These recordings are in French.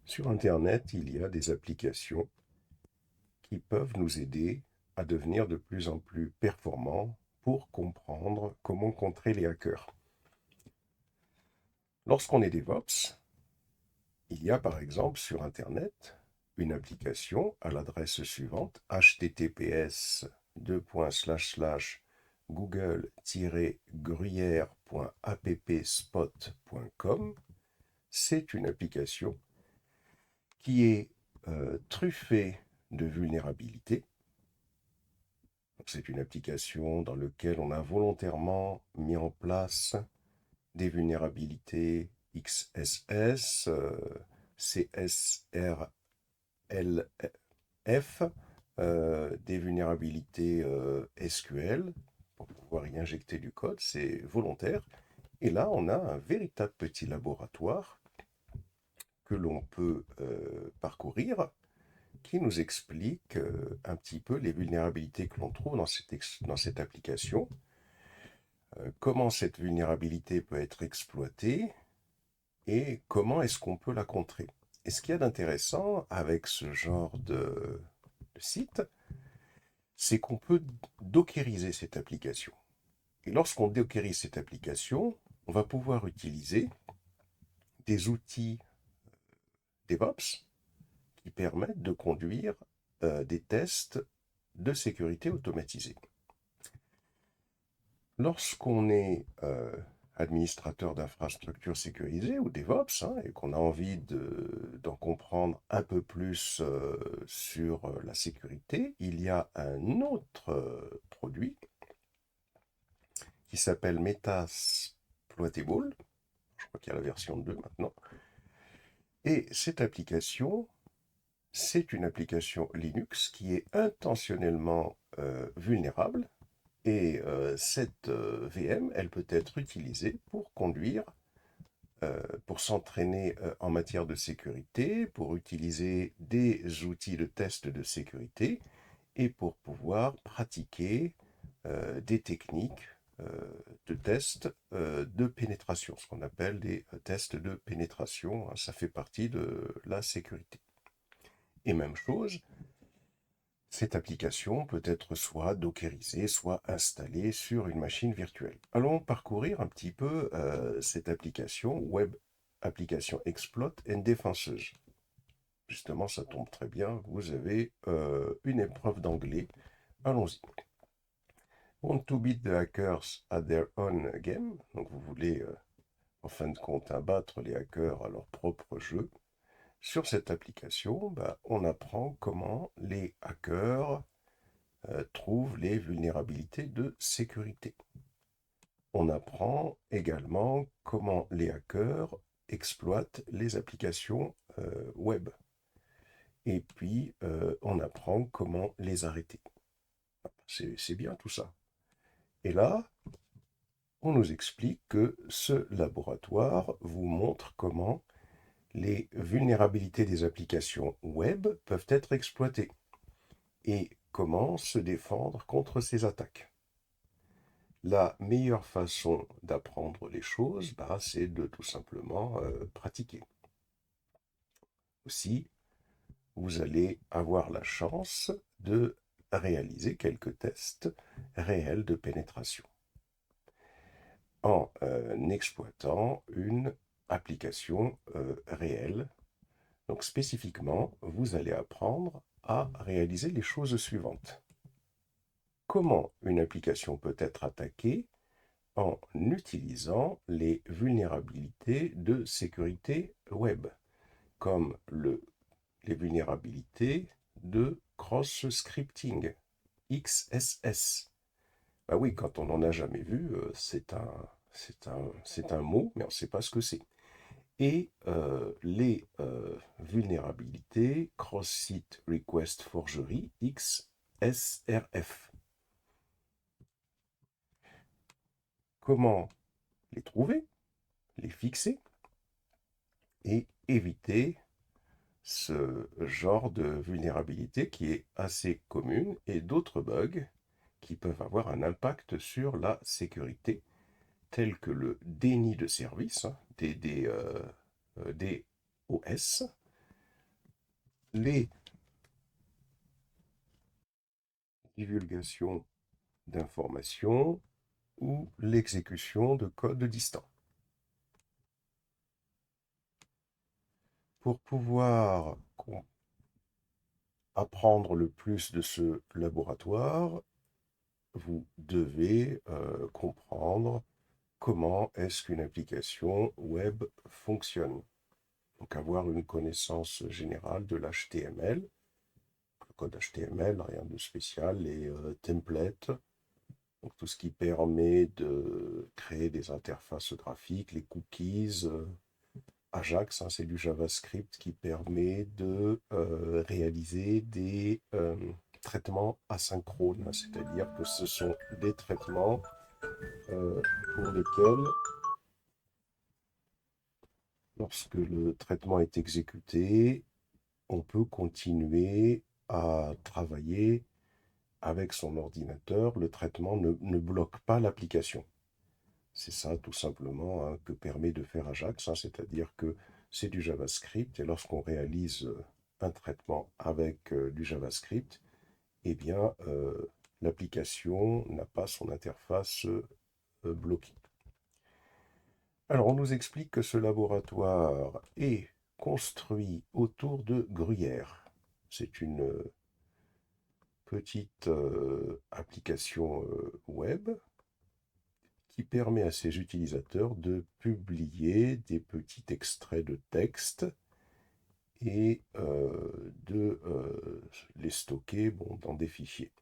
Sur Internet, il y a des applications qui peuvent nous aider à devenir de plus en plus performants pour comprendre comment contrer les hackers. Lorsqu'on est DevOps, il y a par exemple sur Internet une application à l'adresse suivante https://google-gruyère.appspot.com. C'est une application qui est truffée de vulnérabilités. C'est une application dans laquelle on a volontairement mis en place des vulnérabilités XSS, CSRLF, des vulnérabilités SQL pour pouvoir y injecter du code, c'est volontaire. Et là, on a un véritable petit laboratoire que l'on peut parcourir qui nous explique un petit peu les vulnérabilités que l'on trouve dans cette application, comment cette vulnérabilité peut être exploitée et comment est-ce qu'on peut la contrer. Et ce qu'il y a d'intéressant avec ce genre de site, c'est qu'on peut dockeriser cette application. Et lorsqu'on dockerise cette application, on va pouvoir utiliser des outils DevOps qui permettent de conduire des tests de sécurité automatisés. Lorsqu'on est administrateur d'infrastructures sécurisées ou DevOps et qu'on a envie d'en comprendre un peu plus sur la sécurité, il y a un autre produit qui s'appelle Metasploitable. Je crois qu'il y a la version 2 maintenant. Et cette application, c'est une application Linux qui est intentionnellement vulnérable. Et cette VM, elle peut être utilisée pour conduire, pour s'entraîner en matière de sécurité, pour utiliser des outils de test de sécurité et pour pouvoir pratiquer des techniques de tests de pénétration, ce qu'on appelle des tests de pénétration. Ça fait partie de la sécurité. Et même chose, cette application peut être soit dockerisée, soit installée sur une machine virtuelle. Allons parcourir un petit peu cette application, Web Application Exploit and Defenses. Justement, ça tombe très bien, vous avez une épreuve d'anglais. Allons-y. Want to beat the hackers at their own game. Donc vous voulez, en fin de compte, abattre les hackers à leur propre jeu. Sur cette application, on apprend comment les hackers trouvent les vulnérabilités de sécurité. On apprend également comment les hackers exploitent les applications web. Et puis, on apprend comment les arrêter. C'est bien tout ça. Et là, on nous explique que ce laboratoire vous montre comment les vulnérabilités des applications web peuvent être exploitées et comment se défendre contre ces attaques. La meilleure façon d'apprendre les choses, c'est de tout simplement pratiquer. Aussi, vous allez avoir la chance de réaliser quelques tests réels de pénétration en exploitant une application réelle. Donc spécifiquement, vous allez apprendre à réaliser les choses suivantes. Comment une application peut être attaquée en utilisant les vulnérabilités de sécurité web, comme les vulnérabilités de cross-scripting, XSS. Bah oui, quand on n'en a jamais vu, c'est un mot, mais on ne sait pas ce que c'est. Et les vulnérabilités Cross-Site Request Forgery, XSRF. Comment les trouver, les fixer et éviter ce genre de vulnérabilité qui est assez commune et d'autres bugs qui peuvent avoir un impact sur la sécurité, tels que le déni de service, DDoS, les divulgations d'informations ou l'exécution de code distant. Pour pouvoir apprendre le plus de ce laboratoire, vous devez comprendre comment est-ce qu'une application web fonctionne. Donc avoir une connaissance générale de l'HTML, le code HTML, rien de spécial, les templates, donc tout ce qui permet de créer des interfaces graphiques, les cookies, Ajax, hein, c'est du JavaScript qui permet de réaliser des traitements asynchrones, hein, c'est-à-dire que ce sont des traitements pour lesquels, lorsque le traitement est exécuté, on peut continuer à travailler avec son ordinateur. Le traitement ne bloque pas l'application. C'est ça tout simplement hein, que permet de faire Ajax, hein, c'est-à-dire que c'est du JavaScript et lorsqu'on réalise un traitement avec du JavaScript, eh bien l'application n'a pas son interface bloquée. Alors on nous explique que ce laboratoire est construit autour de Gruyère. C'est une petite application web qui permet à ses utilisateurs de publier des petits extraits de texte et de les stocker dans des fichiers.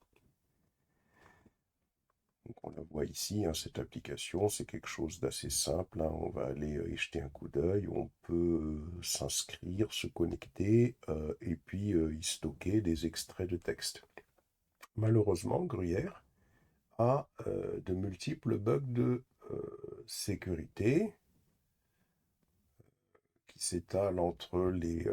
Donc on la voit ici, hein, cette application, c'est quelque chose d'assez simple. Hein. On va aller y jeter un coup d'œil. On peut s'inscrire, se connecter et puis y stocker des extraits de texte. Malheureusement, Gruyère a de multiples bugs de sécurité qui s'étalent entre les,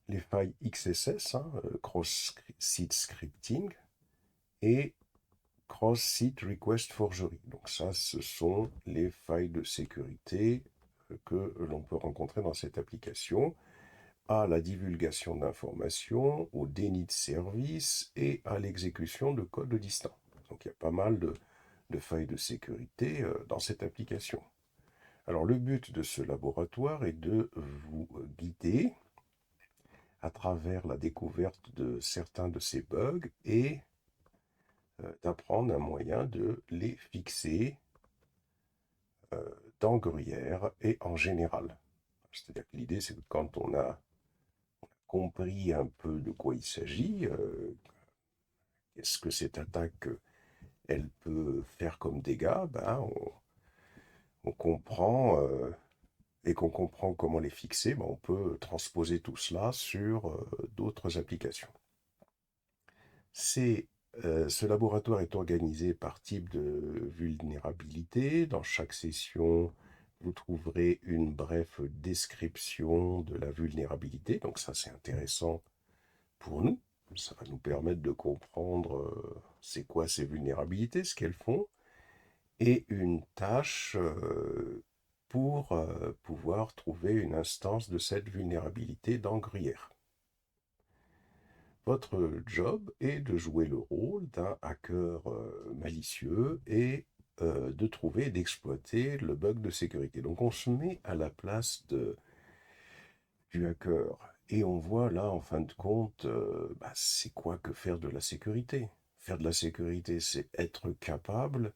les failles XSS, hein, Cross-Site Scripting, et Cross-Site Request Forgery. Donc ça, ce sont les failles de sécurité que l'on peut rencontrer dans cette application, à la divulgation d'informations, au déni de service et à l'exécution de code distant. Donc il y a pas mal de failles de sécurité dans cette application. Alors le but de ce laboratoire est de vous guider à travers la découverte de certains de ces bugs et d'apprendre un moyen de les fixer dans Gruyère et en général. C'est-à-dire que l'idée, c'est que quand on a compris un peu de quoi il s'agit, qu'est-ce que cette attaque elle peut faire comme dégâts, ben on comprend et qu'on comprend comment les fixer, ben on peut transposer tout cela sur d'autres applications. Ce laboratoire est organisé par type de vulnérabilité. Dans chaque session, vous trouverez une brève description de la vulnérabilité. Donc ça, c'est intéressant pour nous. Ça va nous permettre de comprendre c'est quoi ces vulnérabilités, ce qu'elles font, et une tâche pour pouvoir trouver une instance de cette vulnérabilité dans Gruyère. Votre job est de jouer le rôle d'un hacker malicieux et de trouver et d'exploiter le bug de sécurité. Donc on se met à la place du hacker et on voit là en fin de compte, c'est quoi que faire de la sécurité? Faire de la sécurité, c'est être capable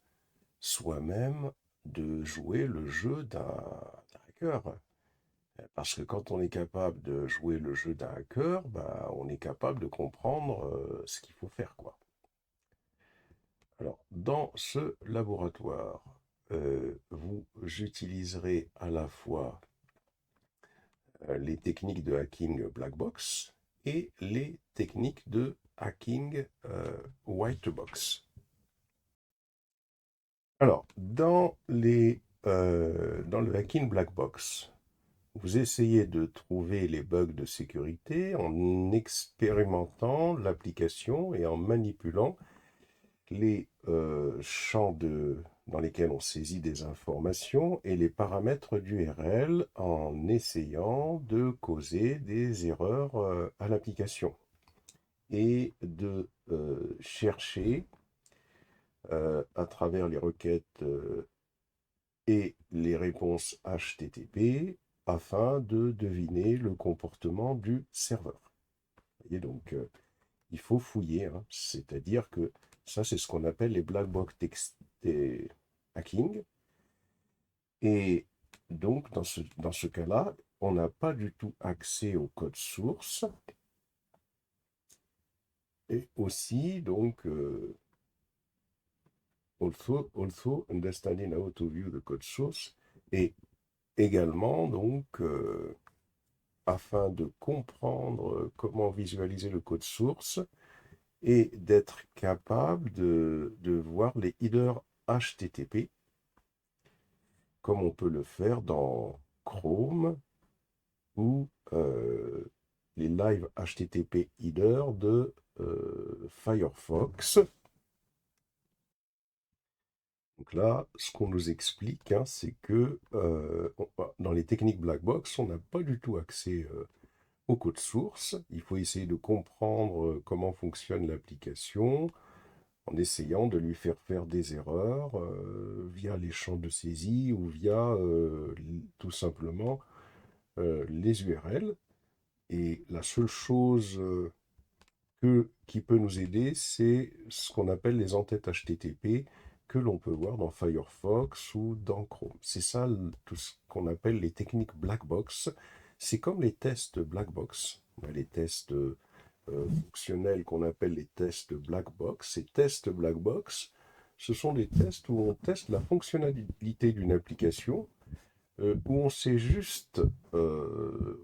soi-même de jouer le jeu d'un hacker. Parce que quand on est capable de jouer le jeu d'un hacker, on est capable de comprendre ce qu'il faut faire, quoi. Alors, dans ce laboratoire, vous utiliserez à la fois les techniques de hacking black box et les techniques de hacking white box. Alors, dans le hacking black box, vous essayez de trouver les bugs de sécurité en expérimentant l'application et en manipulant les champs dans lesquels on saisit des informations et les paramètres d'URL en essayant de causer des erreurs à l'application et de chercher à travers les requêtes et les réponses HTTP afin de deviner le comportement du serveur. Vous voyez, donc il faut fouiller, hein. C'est-à-dire que ça, c'est ce qu'on appelle les black box hacking. Et donc, dans ce cas-là, on n'a pas du tout accès au code source. Et aussi, donc, also understanding how to view the code source. Et également, donc, afin de comprendre comment visualiser le code source et d'être capable de voir les headers HTTP, comme on peut le faire dans Chrome ou les live HTTP headers de Firefox. Donc là, ce qu'on nous explique, hein, c'est que dans les techniques black box, on n'a pas du tout accès au code source. Il faut essayer de comprendre comment fonctionne l'application en essayant de lui faire des erreurs via les champs de saisie ou via tout simplement les URL. Et la seule chose qui peut nous aider, c'est ce qu'on appelle les entêtes HTTP que l'on peut voir dans Firefox ou dans Chrome. C'est ça tout ce qu'on appelle les techniques black box. C'est comme les tests black box. Les tests fonctionnels qu'on appelle les tests black box. Ces tests black box, ce sont des tests où on teste la fonctionnalité d'une application, où on sait juste, on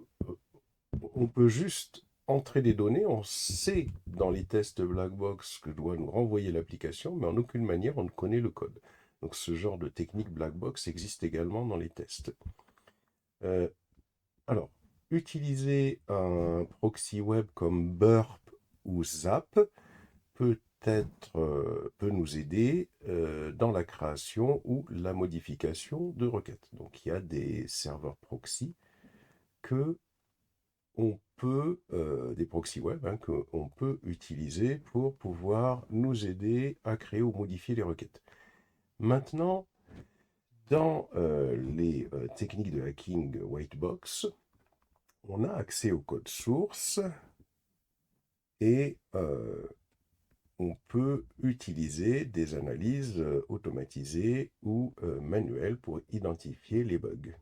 peut juste entrer des données, on sait dans les tests black box que doit nous renvoyer l'application, mais en aucune manière on ne connaît le code. Donc ce genre de technique black box existe également dans les tests. Alors, utiliser un proxy web comme Burp ou Zap peut nous aider dans la création ou la modification de requêtes. Donc il y a des serveurs proxy que on peut, des proxys web, hein, qu'on peut utiliser pour pouvoir nous aider à créer ou modifier les requêtes. Maintenant, dans les techniques de hacking white box, on a accès au code source et on peut utiliser des analyses automatisées ou manuelles pour identifier les bugs.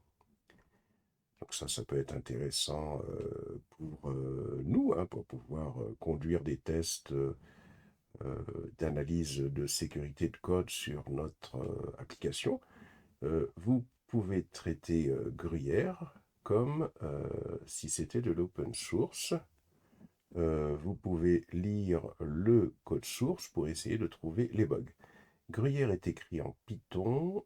Donc ça peut être intéressant pour nous, hein, pour pouvoir conduire des tests d'analyse de sécurité de code sur notre application. Vous pouvez traiter Gruyère comme si c'était de l'open source. Vous pouvez lire le code source pour essayer de trouver les bugs. Gruyère est écrit en Python,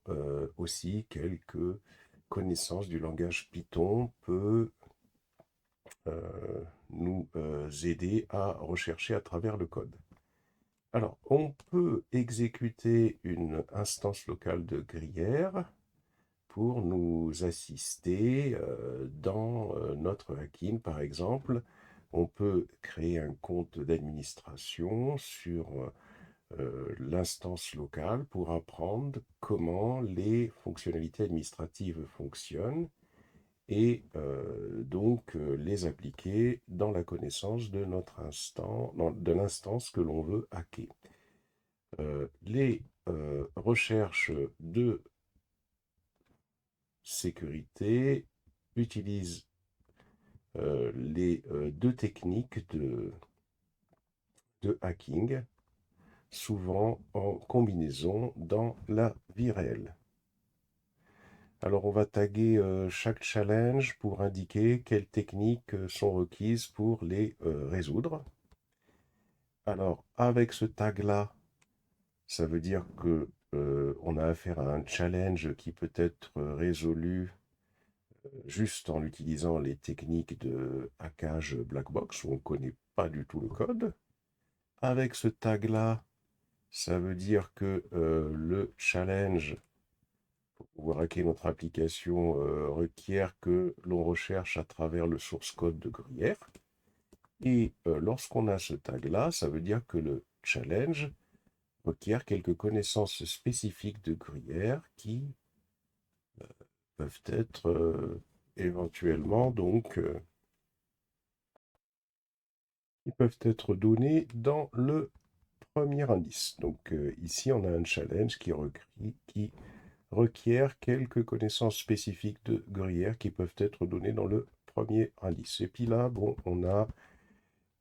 aussi quelques connaissances du langage Python peut nous aider à rechercher à travers le code. Alors, on peut exécuter une instance locale de Gruyère pour nous assister dans notre hacking, par exemple. On peut créer un compte d'administration sur l'instance locale pour apprendre comment les fonctionnalités administratives fonctionnent et donc les appliquer dans la connaissance de notre de l'instance que l'on veut hacker. Les recherches de sécurité utilisent les deux techniques de hacking, souvent en combinaison dans la vie réelle. Alors on va taguer chaque challenge pour indiquer quelles techniques sont requises pour les résoudre. Alors avec ce tag-là, ça veut dire que on a affaire à un challenge qui peut être résolu juste en utilisant les techniques de hackage black box où on ne connaît pas du tout le code. Avec ce tag-là, Ça veut dire que le challenge pour pouvoir hacker notre application requiert que l'on recherche à travers le source code de Gruyère. Et lorsqu'on a ce tag-là, ça veut dire que le challenge requiert quelques connaissances spécifiques de Gruyère qui peuvent être éventuellement donc qui peuvent être données dans le premier indice. Donc ici on a un challenge qui requiert quelques connaissances spécifiques de Gruyère qui peuvent être données dans le premier indice. Et puis là, bon, on a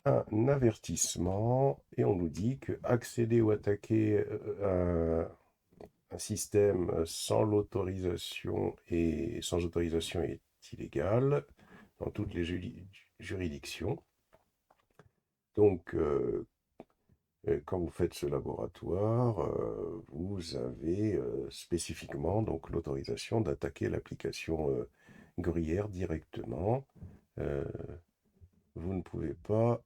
un avertissement et on nous dit que accéder ou attaquer un système sans autorisation est illégal dans toutes les juridictions. Donc, quand vous faites ce laboratoire, vous avez spécifiquement donc l'autorisation d'attaquer l'application Gruyère directement. Euh, vous ne pouvez pas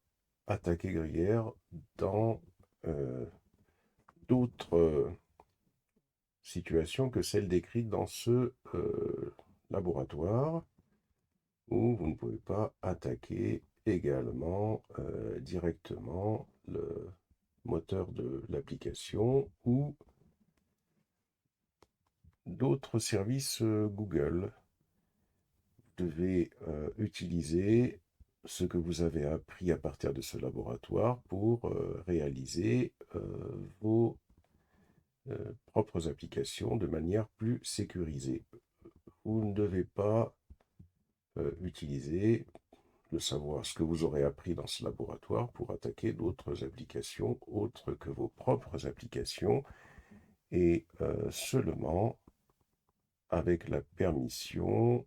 attaquer Gruyère dans d'autres situations que celles décrites dans ce laboratoire, où vous ne pouvez pas attaquer également directement le moteur de l'application ou d'autres services Google. Vous devez utiliser ce que vous avez appris à partir de ce laboratoire pour réaliser vos propres applications de manière plus sécurisée. Vous ne devez pas utiliser le savoir, ce que vous aurez appris dans ce laboratoire pour attaquer d'autres applications autres que vos propres applications et seulement avec la permission,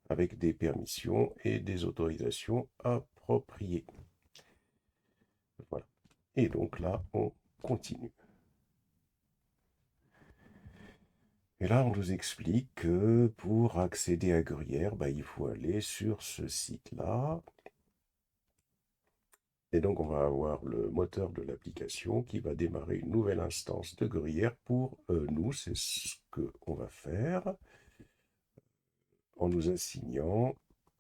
avec des permissions et des autorisations appropriées. Voilà. Et donc là, on continue. Et là, on nous explique que pour accéder à Gruyère, il faut aller sur ce site-là. Et donc, on va avoir le moteur de l'application qui va démarrer une nouvelle instance de Gruyère pour nous. C'est ce qu'on va faire en nous assignant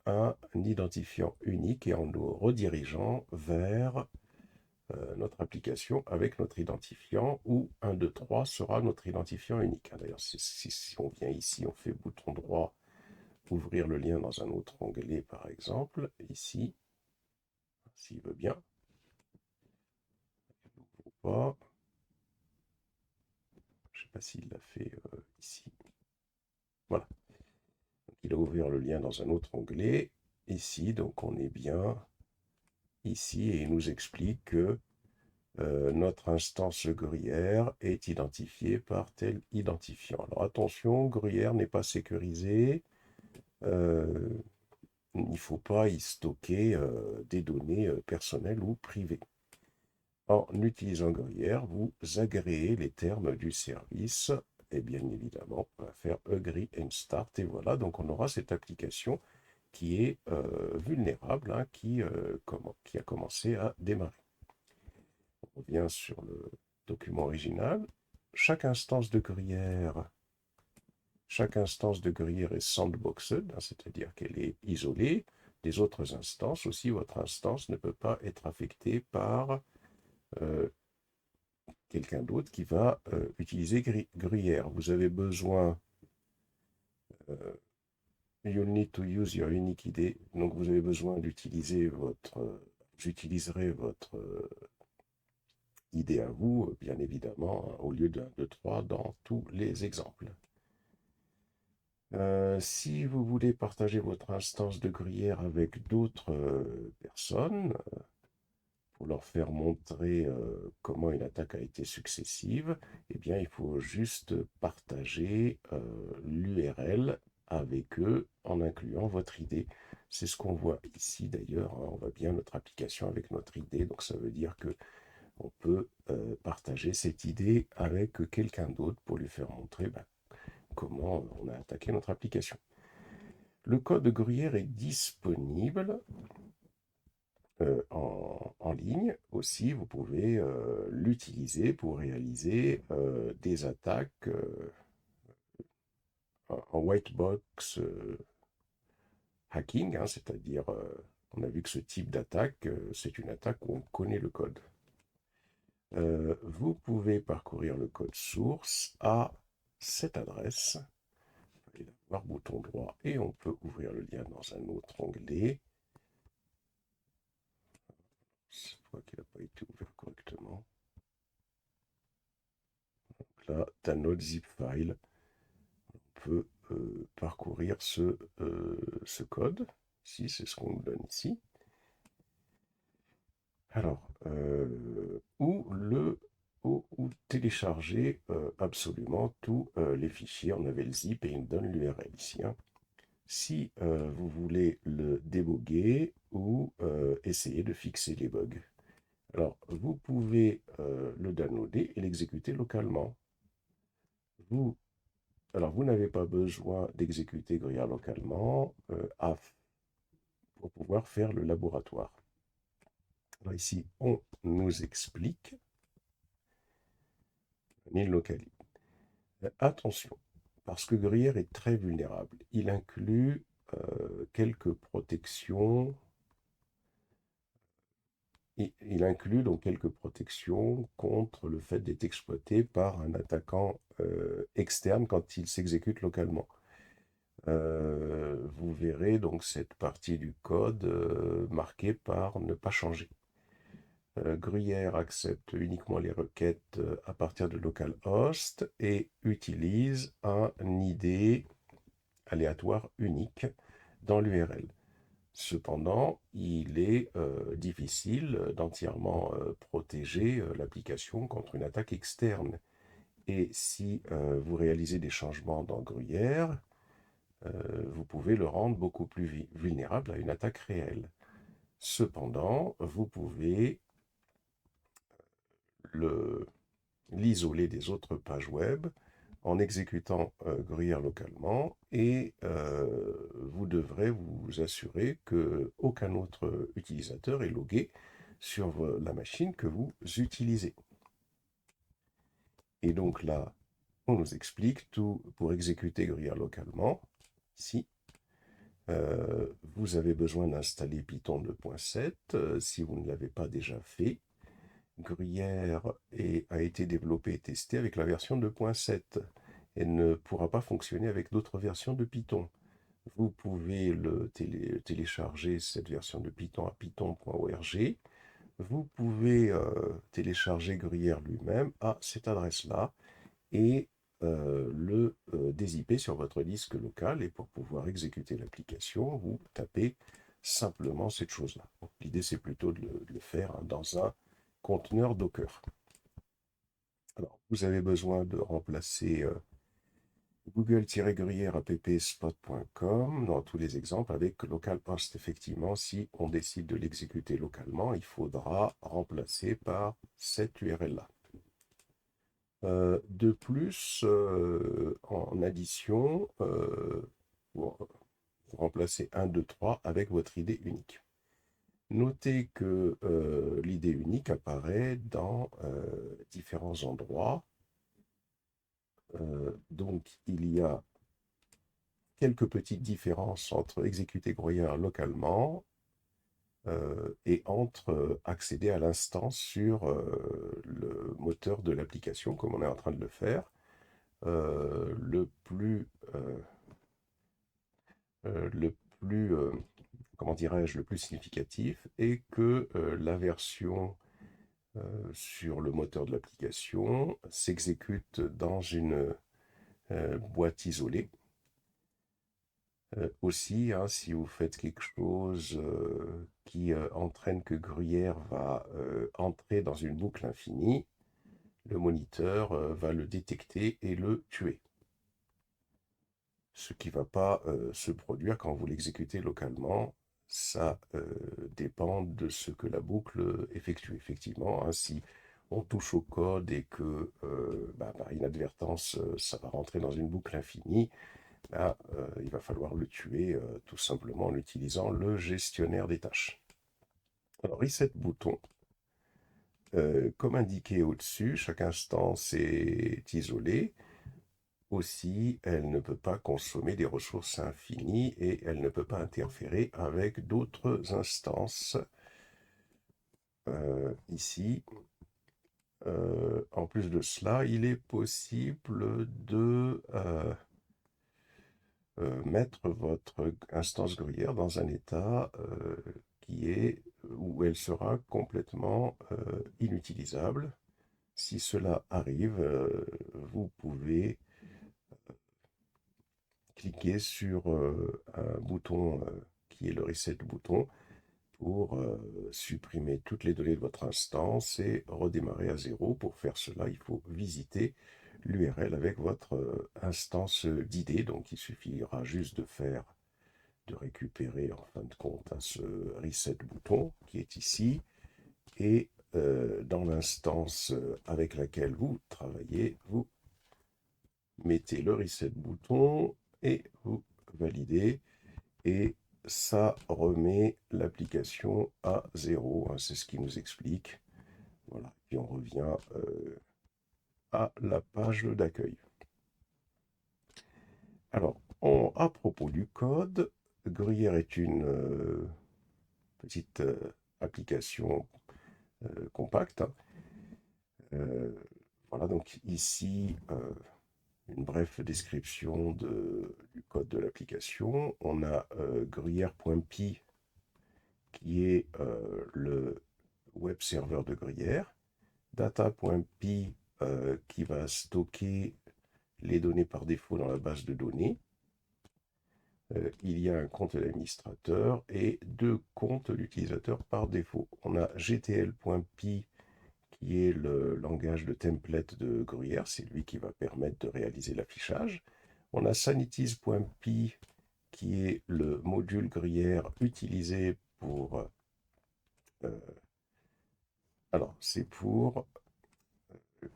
un identifiant unique et en nous redirigeant vers notre application avec notre identifiant où 1, 2, 3 sera notre identifiant unique. D'ailleurs, si on vient ici, on fait bouton droit, ouvrir le lien dans un autre onglet par exemple, ici, s'il veut bien, ou pas. Je ne sais pas s'il l'a fait ici. Voilà. Donc, il a ouvert le lien dans un autre onglet. Ici, donc on est bien ici et il nous explique que notre instance Gruyère est identifiée par tel identifiant. Alors attention, Gruyère n'est pas sécurisé. Il ne faut pas y stocker des données personnelles ou privées. En utilisant Gruyère, vous agréez les termes du service et bien évidemment, on va faire Agree and Start et voilà, donc on aura cette application qui est vulnérable, hein, qui a commencé à démarrer. On revient sur le document original. Chaque instance de Gruyère est sandboxed, hein, c'est-à-dire qu'elle est isolée des autres instances. Aussi, votre instance ne peut pas être affectée par quelqu'un d'autre qui va utiliser Gruyère. Vous avez besoin, you'll need to use your unique ID, donc vous avez besoin d'utiliser j'utiliserai votre ID à vous, bien évidemment, hein, au lieu d'un, 2, 3 dans tous les exemples. Si vous voulez partager votre instance de Gruyère avec d'autres personnes, pour leur faire montrer comment une attaque a été successive, eh bien, il faut juste partager l'URL avec eux en incluant votre ID. C'est ce qu'on voit ici d'ailleurs, hein. On voit bien notre application avec notre ID, donc ça veut dire que on peut partager cette idée avec quelqu'un d'autre pour lui faire montrer comment on a attaqué notre application. Le code Gruyère est disponible en en ligne aussi, vous pouvez l'utiliser pour réaliser des attaques en white box hacking, hein, c'est-à-dire on a vu que ce type d'attaque, c'est une attaque où on connaît le code. Vous pouvez parcourir le code source à cette adresse. Vous allez voir bouton droit et on peut ouvrir le lien dans un autre onglet. Je crois qu'il n'a pas été ouvert correctement. Donc là, download zip file. On peut parcourir ce code. Ici, c'est ce qu'on nous donne ici. Alors, ou télécharger absolument tous les fichiers. On avait le zip et il me donne l'URL ici, hein. Si vous voulez le déboguer ou essayer de fixer les bugs. Alors, vous pouvez le downloader et l'exécuter localement. Alors, vous n'avez pas besoin d'exécuter Gruyère localement pour pouvoir faire le laboratoire. Alors ici, on nous explique il localise. Attention, parce que Gruyère est très vulnérable. Il inclut quelques protections. Il inclut donc quelques protections contre le fait d'être exploité par un attaquant externe quand il s'exécute localement. Vous verrez donc cette partie du code marquée par ne pas changer. Gruyère accepte uniquement les requêtes à partir de localhost et utilise un ID aléatoire unique dans l'URL. Cependant, il est difficile d'entièrement protéger l'application contre une attaque externe. Et si vous réalisez des changements dans Gruyère, vous pouvez le rendre beaucoup plus vulnérable à une attaque réelle. Cependant, vous pouvez l'isoler des autres pages web en exécutant Gruyère localement et vous devrez vous assurer qu'aucun autre utilisateur est logué sur la machine que vous utilisez. Et donc là, on nous explique tout pour exécuter Gruyère localement. Ici, vous avez besoin d'installer Python 2.7 si vous ne l'avez pas déjà fait. Gruyère a été développé et testé avec la version 2.7 et ne pourra pas fonctionner avec d'autres versions de Python. Vous pouvez télécharger cette version de Python à python.org. Vous pouvez télécharger Gruyère lui-même à cette adresse-là et le dézipper sur votre disque local. Et pour pouvoir exécuter l'application, vous tapez simplement cette chose-là. L'idée, c'est plutôt de le faire dans un conteneur Docker. Alors, vous avez besoin de remplacer google-gruyère appspot.com dans tous les exemples avec localhost. Effectivement, si on décide de l'exécuter localement, il faudra remplacer par cette URL-là. De plus, en addition, vous remplacez 1, 2, 3 avec votre ID unique. Notez que l'ID unique apparaît dans différents endroits. Donc, il y a quelques petites différences entre exécuter Gruyère localement et entre accéder à l'instance sur le moteur de l'application, comme on est en train de le faire. Le plus comment dirais-je, le plus significatif est que la version sur le moteur de l'application s'exécute dans une boîte isolée. Aussi, hein, si vous faites quelque chose qui entraîne que Gruyère va entrer dans une boucle infinie, le moniteur va le détecter et le tuer. Ce qui ne va pas se produire quand vous l'exécutez localement. Ça dépend de ce que la boucle effectue. Effectivement, hein, si on touche au code et que par inadvertance, ça va rentrer dans une boucle infinie, là, il va falloir le tuer tout simplement en utilisant le gestionnaire des tâches. Alors, reset bouton. Comme indiqué au-dessus, chaque instance est isolée. Aussi, elle ne peut pas consommer des ressources infinies et elle ne peut pas interférer avec d'autres instances. Ici, en plus de cela, il est possible de mettre votre instance gruyère dans un état où elle sera complètement inutilisable. Si cela arrive, vous pouvez cliquer sur un bouton qui est le reset bouton pour supprimer toutes les données de votre instance et redémarrer à zéro. Pour faire cela, il faut visiter l'URL avec votre instance d'idée. Donc il suffira juste de récupérer en fin de compte ce reset bouton qui est ici et dans l'instance avec laquelle vous travaillez, vous mettez le reset bouton et vous validez et ça remet l'application à zéro, hein, c'est ce qui nous explique. Voilà, puis on revient à la page d'accueil. Alors, à propos du code, Gruyère est une petite application compacte. Voilà, donc ici, une brève description du code de l'application. On a gruyère.py qui est le web serveur de Gruyère, data.py qui va stocker les données par défaut dans la base de données. Il y a un compte d'administrateur et deux comptes d'utilisateur par défaut. On a gtl.py qui est le langage de template de Gruyère, c'est lui qui va permettre de réaliser l'affichage. On a sanitize.py qui est le module Gruyère utilisé pour... alors, c'est pour...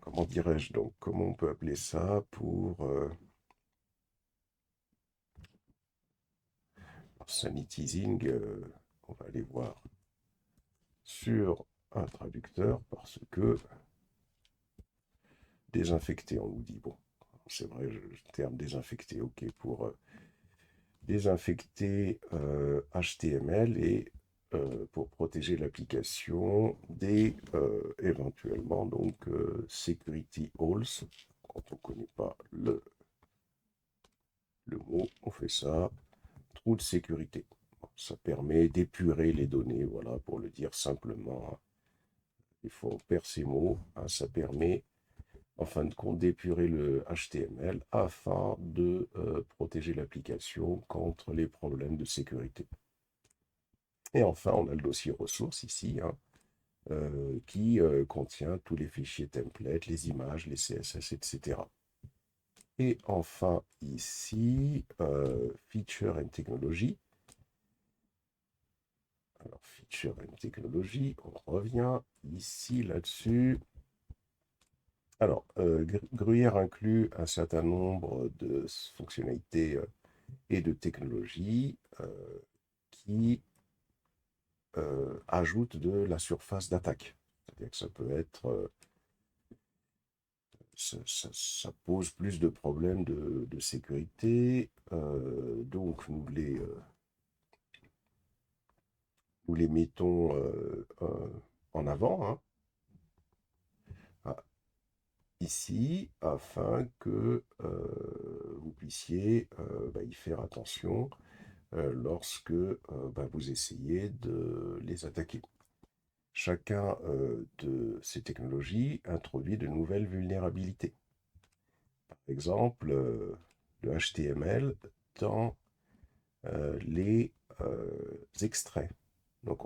comment dirais-je donc? Comment on peut appeler ça? Pour sanitizing, on va aller voir sur un traducteur parce que désinfecter, on nous dit. Bon, c'est vrai, le terme désinfecter, ok, pour désinfecter HTML et pour protéger l'application des éventuellement donc security holes. Quand on ne connaît pas le mot, on fait ça, trou de sécurité. Ça permet d'épurer les données, voilà, pour le dire simplement. Il faut perdre ces mots, hein, ça permet en fin de compte d'épurer le HTML afin de protéger l'application contre les problèmes de sécurité. Et enfin, on a le dossier ressources ici, hein, qui contient tous les fichiers templates, les images, les CSS, etc. Et enfin, ici, Feature and Technology. Alors, Feature and Technology, on revient ici là-dessus. Alors, Gruyère inclut un certain nombre de fonctionnalités et de technologies qui ajoutent de la surface d'attaque. C'est-à-dire que ça peut être... ça pose plus de problèmes de sécurité. Donc, nous les mettons en avant, hein, ici, afin que vous puissiez y faire attention lorsque vous essayez de les attaquer. Chacun de ces technologies introduit de nouvelles vulnérabilités. Par exemple, le HTML dans les extraits. Donc,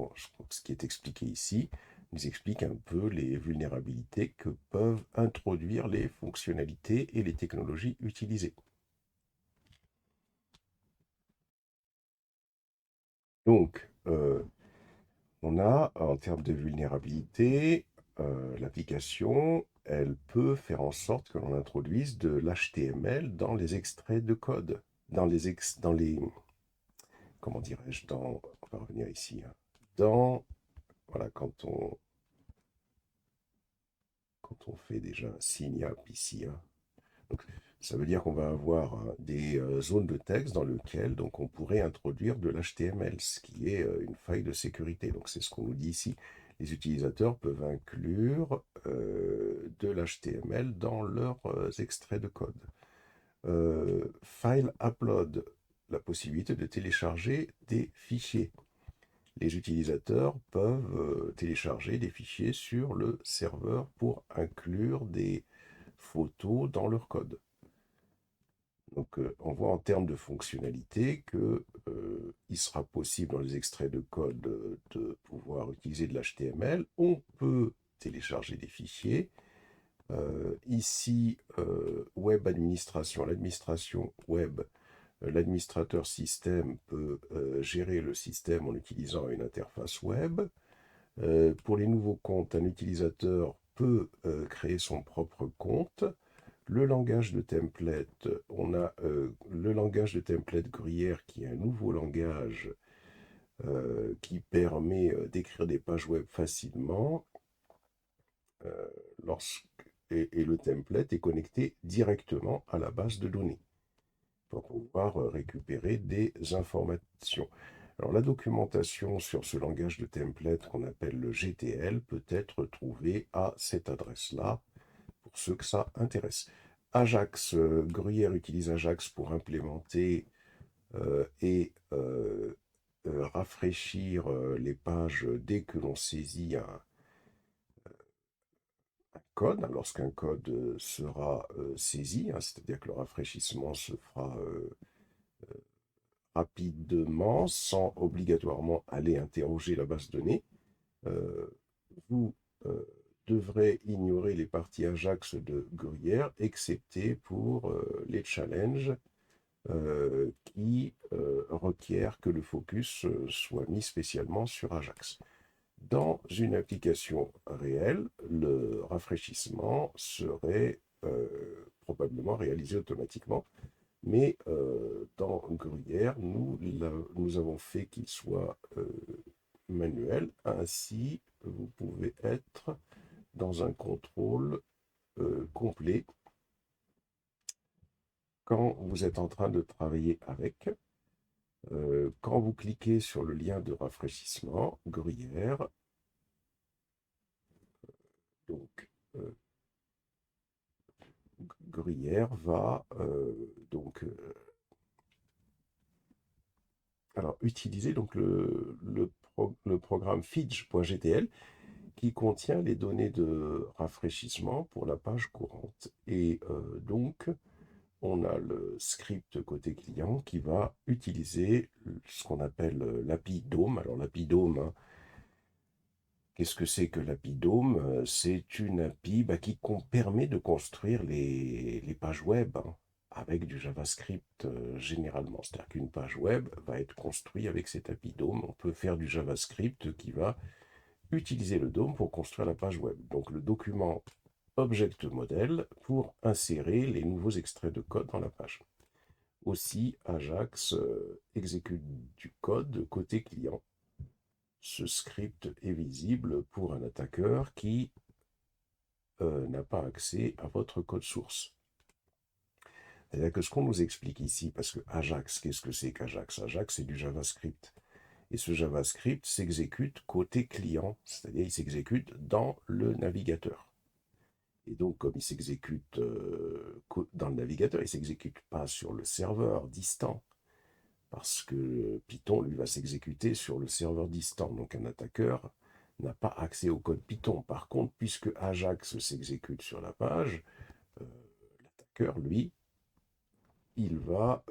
ce qui est expliqué ici nous explique un peu les vulnérabilités que peuvent introduire les fonctionnalités et les technologies utilisées. Donc, on a, en termes de vulnérabilité, l'application, elle peut faire en sorte que l'on introduise de l'HTML dans les extraits de code, comment dirais-je, on va revenir ici, hein, voilà, quand on quand on fait déjà un sign up ici, hein. Donc, ça veut dire qu'on va avoir des zones de texte dans lesquelles donc, on pourrait introduire de l'HTML, ce qui est une faille de sécurité. Donc c'est ce qu'on nous dit ici. Les utilisateurs peuvent inclure de l'HTML dans leurs extraits de code. File upload, la possibilité de télécharger des fichiers. Les utilisateurs peuvent télécharger des fichiers sur le serveur pour inclure des photos dans leur code. Donc, on voit en termes de fonctionnalité qu'il sera possible dans les extraits de code de pouvoir utiliser de l'HTML. On peut télécharger des fichiers. Ici, web administration, l'administration web, l'administrateur système peut gérer le système en utilisant une interface web. Pour les nouveaux comptes, un utilisateur peut créer son propre compte. Le langage de template, on a le langage de template Gruyère qui est un nouveau langage qui permet d'écrire des pages web facilement euh, lorsque, et le template est connecté directement à la base de données pour pouvoir récupérer des informations. Alors la documentation sur ce langage de template qu'on appelle le GTL peut être trouvée à cette adresse-là pour ceux que ça intéresse. Ajax, Gruyère utilise Ajax pour implémenter et rafraîchir les pages dès que l'on saisit un code, lorsqu'un code sera saisi, hein, c'est-à-dire que le rafraîchissement se fera rapidement sans obligatoirement aller interroger la base de données. Vous devrez ignorer les parties Ajax de Gruyère, excepté pour les challenges qui requièrent que le focus soit mis spécialement sur Ajax. Dans une application réelle, le rafraîchissement serait probablement réalisé automatiquement, mais dans Gruyère, nous avons fait qu'il soit manuel. Ainsi, vous pouvez être dans un contrôle complet quand vous êtes en train de travailler avec. Quand vous cliquez sur le lien de rafraîchissement, Gruyère, donc euh, Gruyère va alors utiliser donc le programme Fidge.gtl qui contient les données de rafraîchissement pour la page courante. Et donc, on a le script côté client qui va utiliser ce qu'on appelle l'API DOM. Alors l'API DOM, hein, qu'est-ce que c'est que l'API DOM? C'est une API qui permet de construire les pages web, hein, avec du JavaScript généralement. C'est-à-dire qu'une page web va être construite avec cette API DOM. On peut faire du JavaScript qui va utiliser le DOM pour construire la page web. Donc le document Object Model pour insérer les nouveaux extraits de code dans la page. Aussi, Ajax exécute du code côté client. Ce script est visible pour un attaqueur qui n'a pas accès à votre code source. C'est-à-dire que ce qu'on nous explique ici, parce que Ajax, qu'est-ce que c'est qu'Ajax? Ajax, c'est du JavaScript. Et ce JavaScript s'exécute côté client, c'est-à-dire il s'exécute dans le navigateur. Et donc, comme il s'exécute dans le navigateur, il ne s'exécute pas sur le serveur distant, parce que Python, lui, va s'exécuter sur le serveur distant. Donc, un attaqueur n'a pas accès au code Python. Par contre, puisque Ajax s'exécute sur la page, l'attaqueur, lui, il va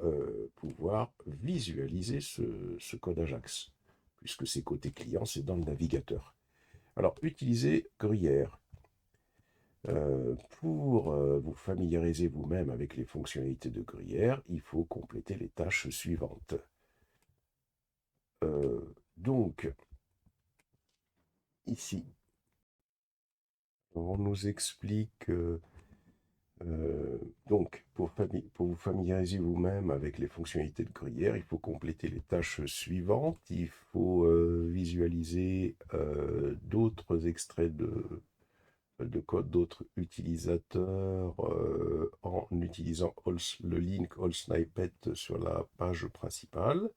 pouvoir visualiser ce code Ajax, puisque c'est côté client, c'est dans le navigateur. Alors, utilisez Gruyère. Pour vous familiariser vous-même avec les fonctionnalités de Gruyère, il faut compléter les tâches suivantes. Donc, ici, on nous explique, donc, pour vous familiariser vous-même avec les fonctionnalités de Gruyère, il faut compléter les tâches suivantes. Il faut visualiser d'autres extraits de code d'autres utilisateurs en utilisant le link AllSnippet sur la page principale.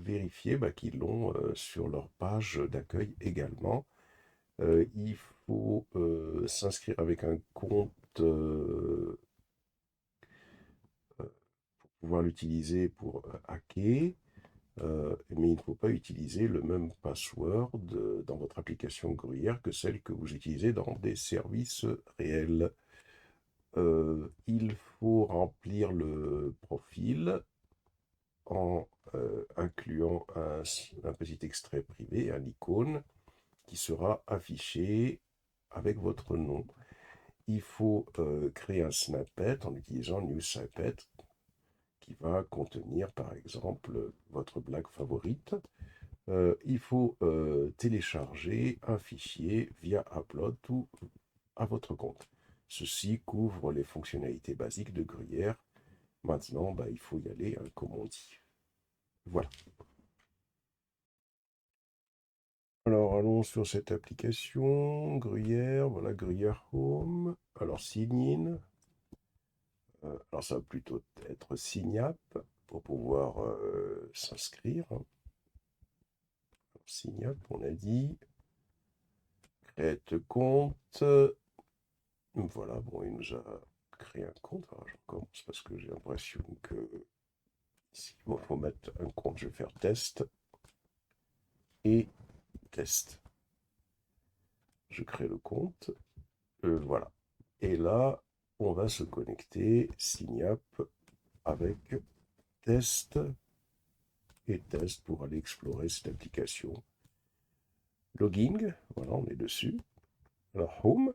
Vérifier qu'ils l'ont sur leur page d'accueil également. Il faut s'inscrire avec un compte pour pouvoir l'utiliser pour hacker. Mais il ne faut pas utiliser le même password dans votre application Gruyère que celle que vous utilisez dans des services réels. Il faut remplir le profil en incluant un petit extrait privé, un icône, qui sera affiché avec votre nom. Il faut créer un snippet en utilisant New Snippet qui va contenir par exemple votre blague favorite. Il faut télécharger un fichier via Upload tout à votre compte. Ceci couvre les fonctionnalités basiques de Gruyère. Maintenant, il faut y aller comme on dit. Voilà. Alors, allons sur cette application, Gruyère, voilà, Gruyère Home. Alors, Sign in. Alors, ça va plutôt être Sign up pour pouvoir s'inscrire. Sign up, on a dit. Create compte. Voilà, bon, il nous a créé un compte. Alors, je recommence parce que j'ai l'impression que ici, il faut mettre un compte. Je vais faire test et test. Je crée le compte. Voilà. Et là, on va se connecter, sign up, avec test et test pour aller explorer cette application. Logging, voilà, on est dessus. Alors, home,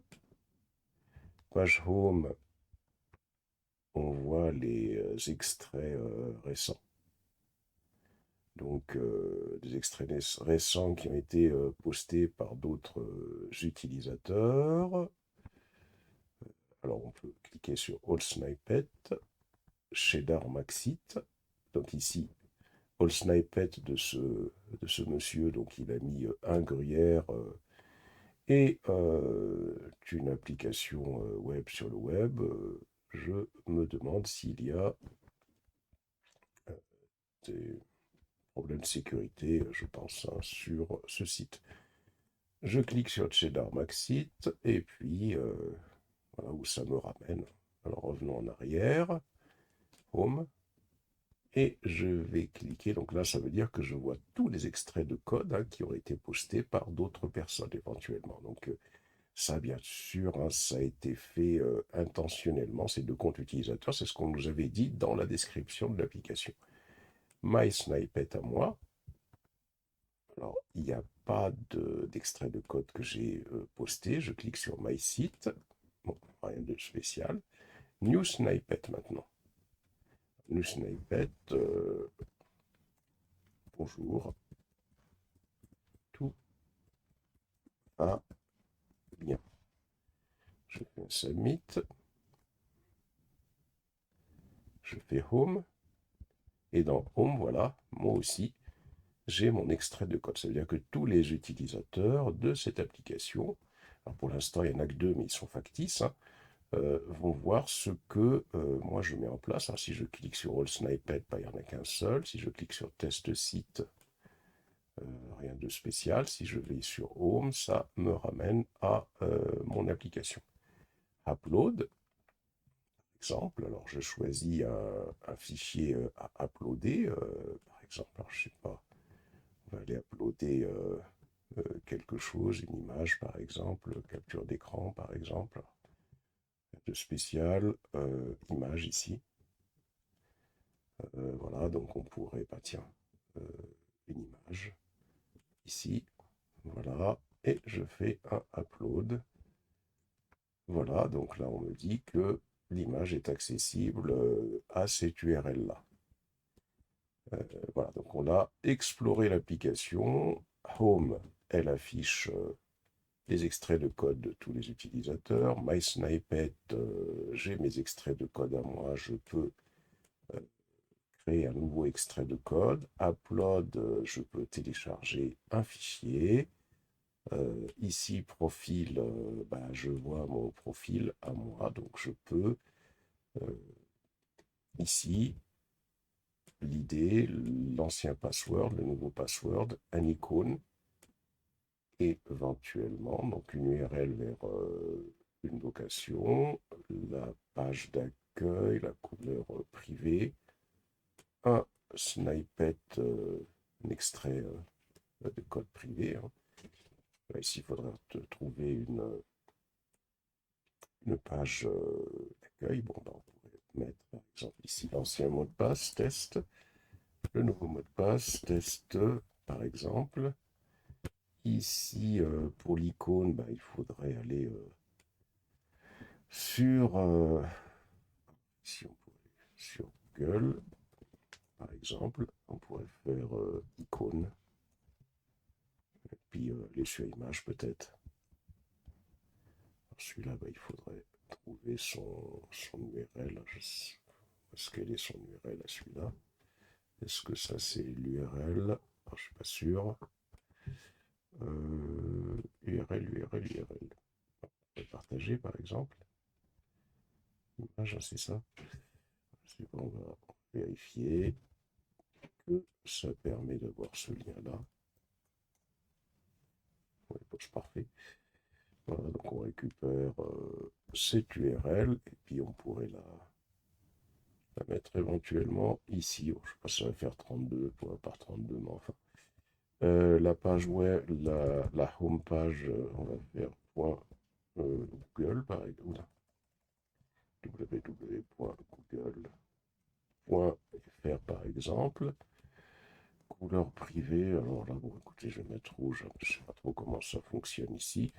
page home, on voit les extraits récents. Donc, des extraits récents qui ont été postés par d'autres utilisateurs. Alors, on peut cliquer sur AllSnippet, Cheddar Maxit. Donc ici, AllSnippet de ce monsieur, donc il a mis un gruyère et une application web sur le web. Je me demande s'il y a des problèmes de sécurité, je pense, sur ce site. Je clique sur Cheddar Maxit et puis voilà où ça me ramène. Alors revenons en arrière, Home, et je vais cliquer. Donc là, ça veut dire que je vois tous les extraits de code qui ont été postés par d'autres personnes éventuellement. Donc ça, bien sûr, ça a été fait intentionnellement, ces deux comptes utilisateurs. C'est ce qu'on nous avait dit dans la description de l'application. MySnippet à moi. Alors, il n'y a pas d'extrait de code que j'ai posté. Je clique sur My Site. Bon, rien de spécial. New Snippet maintenant. New Snippet. Bonjour. Tout va bien. Je fais un Submit. Je fais Home. Et dans Home, voilà, moi aussi, j'ai mon extrait de code. Ça veut dire que tous les utilisateurs de cette application, alors pour l'instant il n'y en a que deux, mais ils sont factices, vont voir ce que moi je mets en place. Alors, si je clique sur AllSnippet, il n'y en a qu'un seul. Si je clique sur Test Site, rien de spécial. Si je vais sur Home, ça me ramène à mon application. Upload, exemple. Alors je choisis un fichier à uploader, par exemple. Alors, je sais pas, on va aller uploader quelque chose, une image par exemple, capture d'écran par exemple, de spécial, image ici. Voilà, donc on pourrait, tiens, une image ici, voilà, et je fais un upload. Voilà, donc là on me dit que l'image est accessible à cette URL-là. Voilà, donc on a exploré l'application. Home, elle affiche les extraits de code de tous les utilisateurs. MySnippet, j'ai mes extraits de code à moi, je peux créer un nouveau extrait de code. Upload, je peux télécharger un fichier. Ici, profil, je vois mon profil à moi, donc je peux, ici, l'idée, l'ancien password, le nouveau password, un icône, et éventuellement, donc une URL vers une location, la page d'accueil, la couleur privée, un snippet, un extrait de code privé, hein. Ici, il faudrait trouver une page d'accueil. Bon, on pourrait mettre par exemple ici l'ancien mot de passe, test, le nouveau mot de passe, test, par exemple. Ici, pour l'icône, il faudrait aller sur, si on pourrait, sur Google, par exemple, on pourrait faire icône, et puis les sur images peut-être. Celui-là, il faudrait trouver son URL. Est-ce qu'elle est son URL à celui-là? Est-ce que ça c'est l'URL? Je ne suis pas sûr. URL. On peut partager par exemple. Image, c'est ça. On va vérifier que ça permet d'avoir ce lien-là. Ouais, c'est parfait. Voilà, donc on récupère cette URL et puis on pourrait la mettre éventuellement ici. Je ne sais pas si ça va faire 32 par 32, mais enfin. La page web, la home page, on va faire Google par exemple, www.google.fr par exemple. Couleur privée, alors là, bon, écoutez, je vais mettre rouge, je ne sais pas trop comment ça fonctionne ici.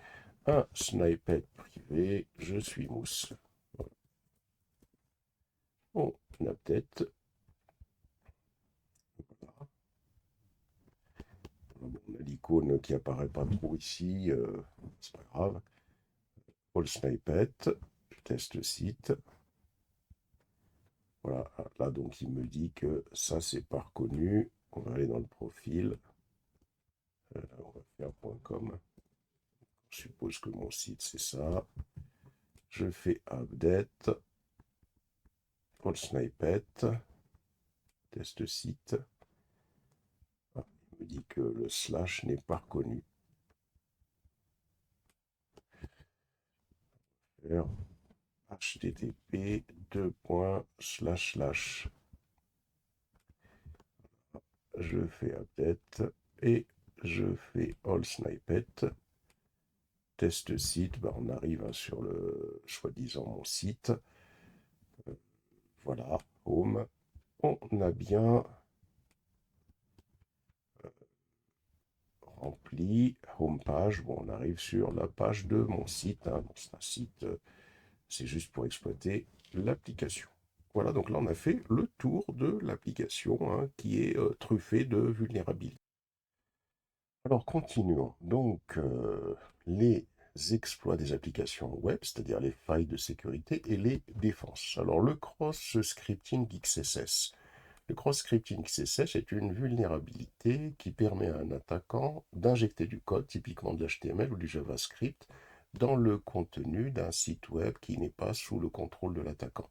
Un snippet privé, je suis mousse. Voilà. On a peut-être. Voilà. Bon, on a l'icône qui apparaît pas trop ici, c'est pas grave. All snippet, test site. Voilà, là donc il me dit que ça c'est pas reconnu. On va aller dans le profil. On va faire .com. Je suppose que mon site c'est ça. Je fais update. All snippet. Test site. Ah, il me dit que le slash n'est pas reconnu. Faire http // je fais update et je fais all snippet. Test site, on arrive sur le soi-disant mon site. Voilà, home. On a bien rempli home page. Bon, on arrive sur la page de mon site, hein. Bon, c'est un site, c'est juste pour exploiter l'application. Voilà, donc là on a fait le tour de l'application, hein, qui est truffée de vulnérabilités. Alors continuons. Donc les exploits des applications web, c'est-à-dire les failles de sécurité et les défenses. Alors le cross-scripting XSS. Le cross-scripting XSS est une vulnérabilité qui permet à un attaquant d'injecter du code, typiquement de l'HTML ou du JavaScript, dans le contenu d'un site web qui n'est pas sous le contrôle de l'attaquant.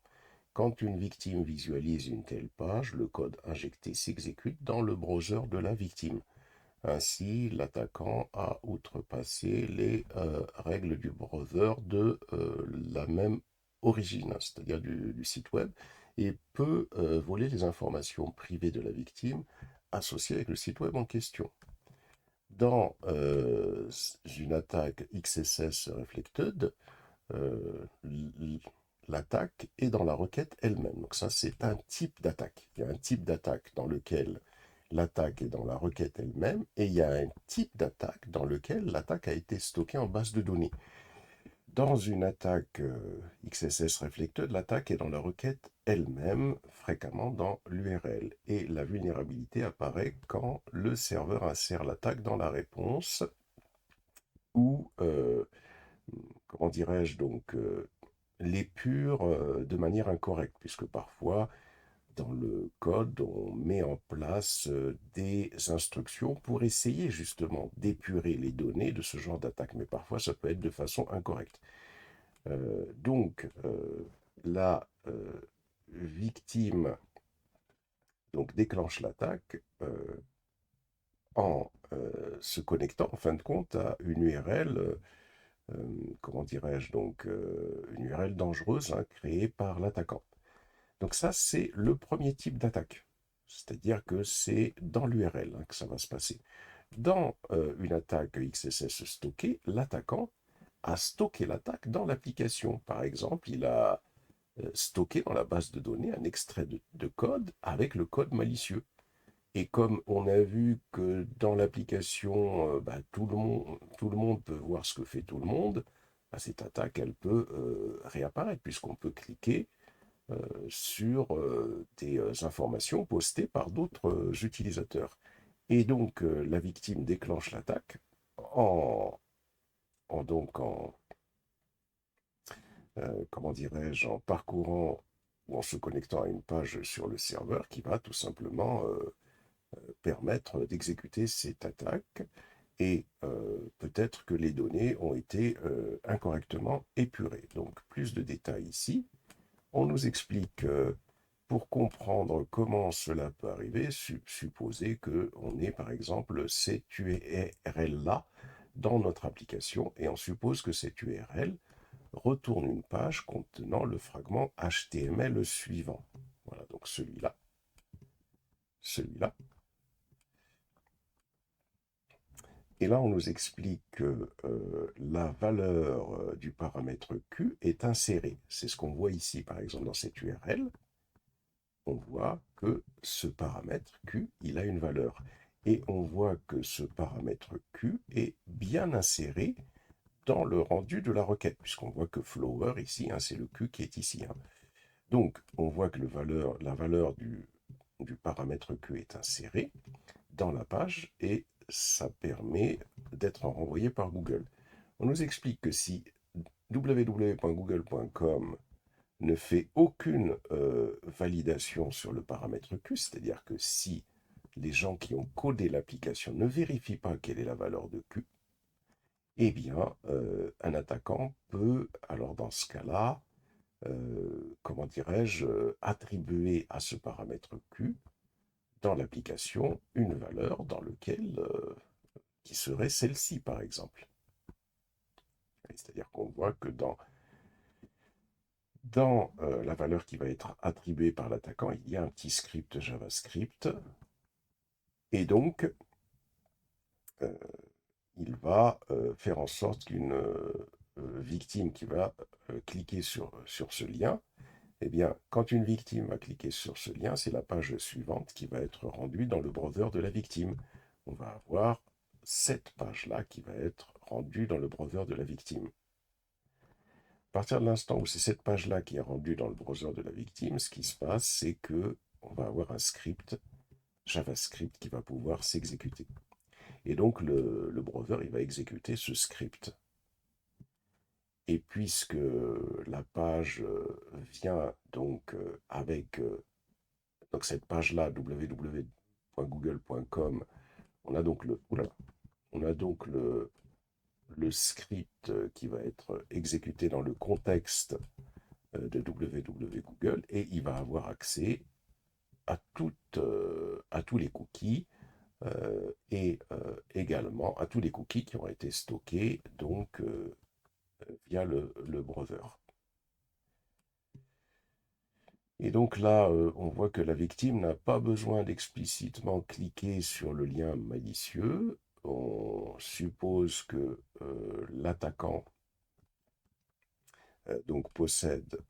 Quand une victime visualise une telle page, le code injecté s'exécute dans le browser de la victime. Ainsi, l'attaquant a outrepassé les règles du browser de la même origine, c'est-à-dire du site web, et peut voler les informations privées de la victime associées avec le site web en question. Dans une attaque XSS Reflected, l'attaque est dans la requête elle-même. Donc ça, c'est un type d'attaque. Il y a un type d'attaque dans lequel l'attaque est dans la requête elle-même, et il y a un type d'attaque dans lequel l'attaque a été stockée en base de données. Dans une attaque XSS Reflected, l'attaque est dans la requête elle-même, fréquemment dans l'URL. Et la vulnérabilité apparaît quand le serveur insère l'attaque dans la réponse ou, comment dirais-je, donc, l'épure de manière incorrecte, puisque parfois dans le code, on met en place des instructions pour essayer justement d'épurer les données de ce genre d'attaque. Mais parfois, ça peut être de façon incorrecte. La victime donc, déclenche l'attaque en se connectant, en fin de compte, à une URL, comment dirais-je, donc une URL dangereuse hein, créée par l'attaquant. Donc ça, c'est le premier type d'attaque. C'est-à-dire que c'est dans l'URL hein, que ça va se passer. Dans une attaque XSS stockée, l'attaquant a stocké l'attaque dans l'application. Par exemple, il a stocké dans la base de données un extrait de code avec le code malicieux. Et comme on a vu que dans l'application, tout le monde peut voir ce que fait tout le monde, bah, cette attaque, elle peut réapparaître puisqu'on peut cliquer sur des informations postées par d'autres utilisateurs. Et donc, la victime déclenche l'attaque en, en comment dirais-je, en parcourant ou en se connectant à une page sur le serveur qui va tout simplement permettre d'exécuter cette attaque et peut-être que les données ont été incorrectement épurées. Donc plus de détails ici. On nous explique pour comprendre comment cela peut arriver, supposer qu'on ait par exemple cette URL-là dans notre application et on suppose que cette URL retourne une page contenant le fragment HTML suivant. Voilà, donc celui-là, celui-là. Et là, on nous explique que la valeur du paramètre Q est insérée. C'est ce qu'on voit ici, par exemple, dans cette URL. On voit que ce paramètre Q, il a une valeur. Et on voit que ce paramètre Q est bien inséré dans le rendu de la requête, puisqu'on voit que flower ici, hein, c'est le Q qui est ici. Hein. Donc, on voit que la valeur du paramètre Q est insérée dans la page et ça permet d'être renvoyé par Google. On nous explique que si www.google.com ne fait aucune validation sur le paramètre Q, c'est-à-dire que si les gens qui ont codé l'application ne vérifient pas quelle est la valeur de Q, eh bien, un attaquant peut, alors dans ce cas-là, comment dirais-je, attribuer à ce paramètre Q dans l'application une valeur dans laquelle qui serait celle-ci, par exemple. C'est-à-dire qu'on voit que dans la valeur qui va être attribuée par l'attaquant, il y a un petit script JavaScript. Et donc, euh, il va faire en sorte qu'une victime qui va cliquer sur ce lien, eh bien, quand une victime va cliquer sur ce lien, c'est la page suivante qui va être rendue dans le browser de la victime. On va avoir cette page-là qui va être rendue dans le browser de la victime. À partir de l'instant où c'est cette page-là qui est rendue dans le browser de la victime, ce qui se passe, c'est que on va avoir un script JavaScript qui va pouvoir s'exécuter. Et donc le browser, il va exécuter ce script. Et puisque la page vient donc avec donc cette page-là, www.google.com, on a donc le script qui va être exécuté dans le contexte de www.google et il va avoir accès à tous les cookies et également à tous les cookies qui ont été stockés donc via le browser. Et donc là, on voit que la victime n'a pas besoin d'explicitement cliquer sur le lien malicieux. On suppose que l'attaquant donc possède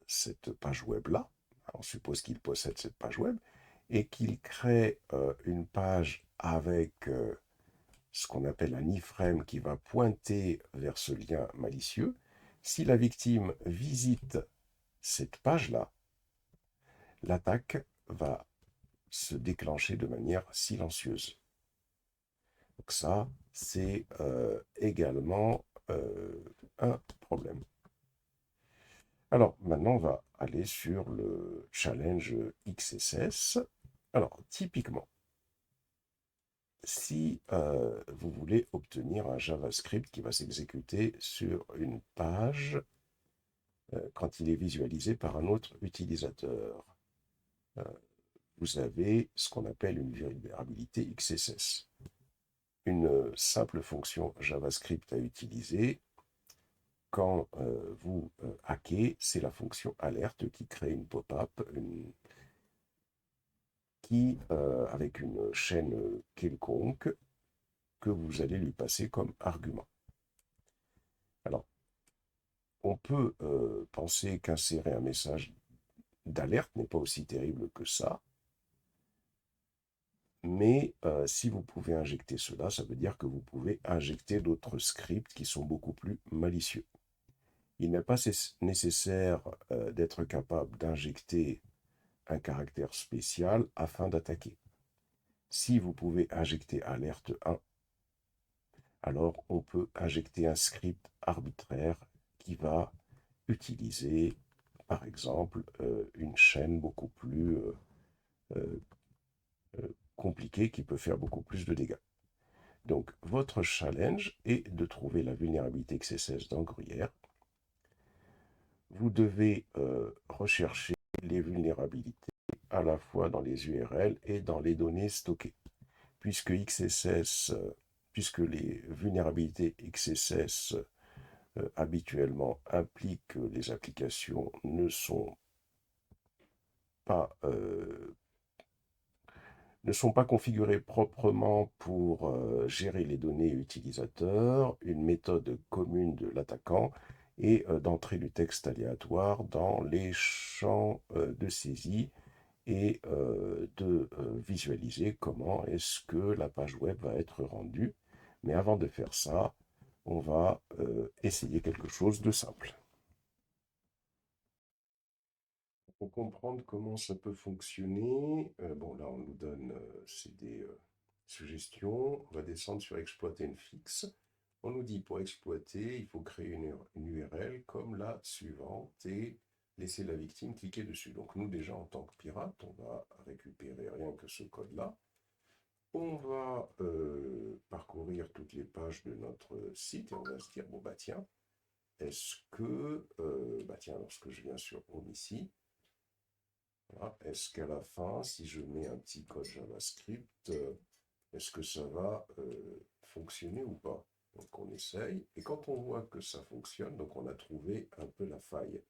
cette page web-là. On suppose qu'il possède cette page web et qu'il crée une page avec ce qu'on appelle un iframe qui va pointer vers ce lien malicieux. Si la victime visite cette page-là, l'attaque va se déclencher de manière silencieuse. Donc ça, c'est également un problème. Alors, maintenant, on va aller sur le challenge XSS. Alors, typiquement, si vous voulez obtenir un JavaScript qui va s'exécuter sur une page quand il est visualisé par un autre utilisateur, euh, vous avez ce qu'on appelle une vulnérabilité XSS. Une simple fonction JavaScript à utiliser quand vous hackez, c'est la fonction alerte qui crée une pop-up qui, avec une chaîne quelconque, que vous allez lui passer comme argument. Alors, on peut penser qu'insérer un message d'alerte n'est pas aussi terrible que ça, mais si vous pouvez injecter cela, ça veut dire que vous pouvez injecter d'autres scripts qui sont beaucoup plus malicieux. Il n'est pas nécessaire d'être capable d'injecter un caractère spécial afin d'attaquer. Si vous pouvez injecter alerte 1, alors on peut injecter un script arbitraire qui va utiliser, par exemple, une chaîne beaucoup plus euh, compliquée qui peut faire beaucoup plus de dégâts. Donc, votre challenge est de trouver la vulnérabilité XSS dans Gruyère. Vous devez rechercher les vulnérabilités à la fois dans les URL et dans les données stockées. Puisque XSS, puisque les vulnérabilités XSS habituellement impliquent que les applications pas, euh, ne sont pas configurées proprement pour gérer les données utilisateurs, une méthode commune de l'attaquant est d'entrer du texte aléatoire dans les champs de saisie et de visualiser comment est-ce que la page web va être rendue. Mais avant de faire ça, on va essayer quelque chose de simple. Pour comprendre comment ça peut fonctionner, bon là on nous donne c'est des suggestions, on va descendre sur exploiter une fixe. On nous dit pour exploiter, il faut créer une URL comme la suivante et laisser la victime cliquer dessus. Donc nous déjà en tant que pirate, on va récupérer rien que ce code-là. On va parcourir toutes les pages de notre site et on va se dire, bon bah tiens, est-ce que, bah tiens, lorsque je viens sur Home ici, voilà, est-ce qu'à la fin, si je mets un petit code JavaScript, est-ce que ça va fonctionner ou pas? Donc on essaye, et quand on voit que ça fonctionne, donc on a trouvé un peu la faille.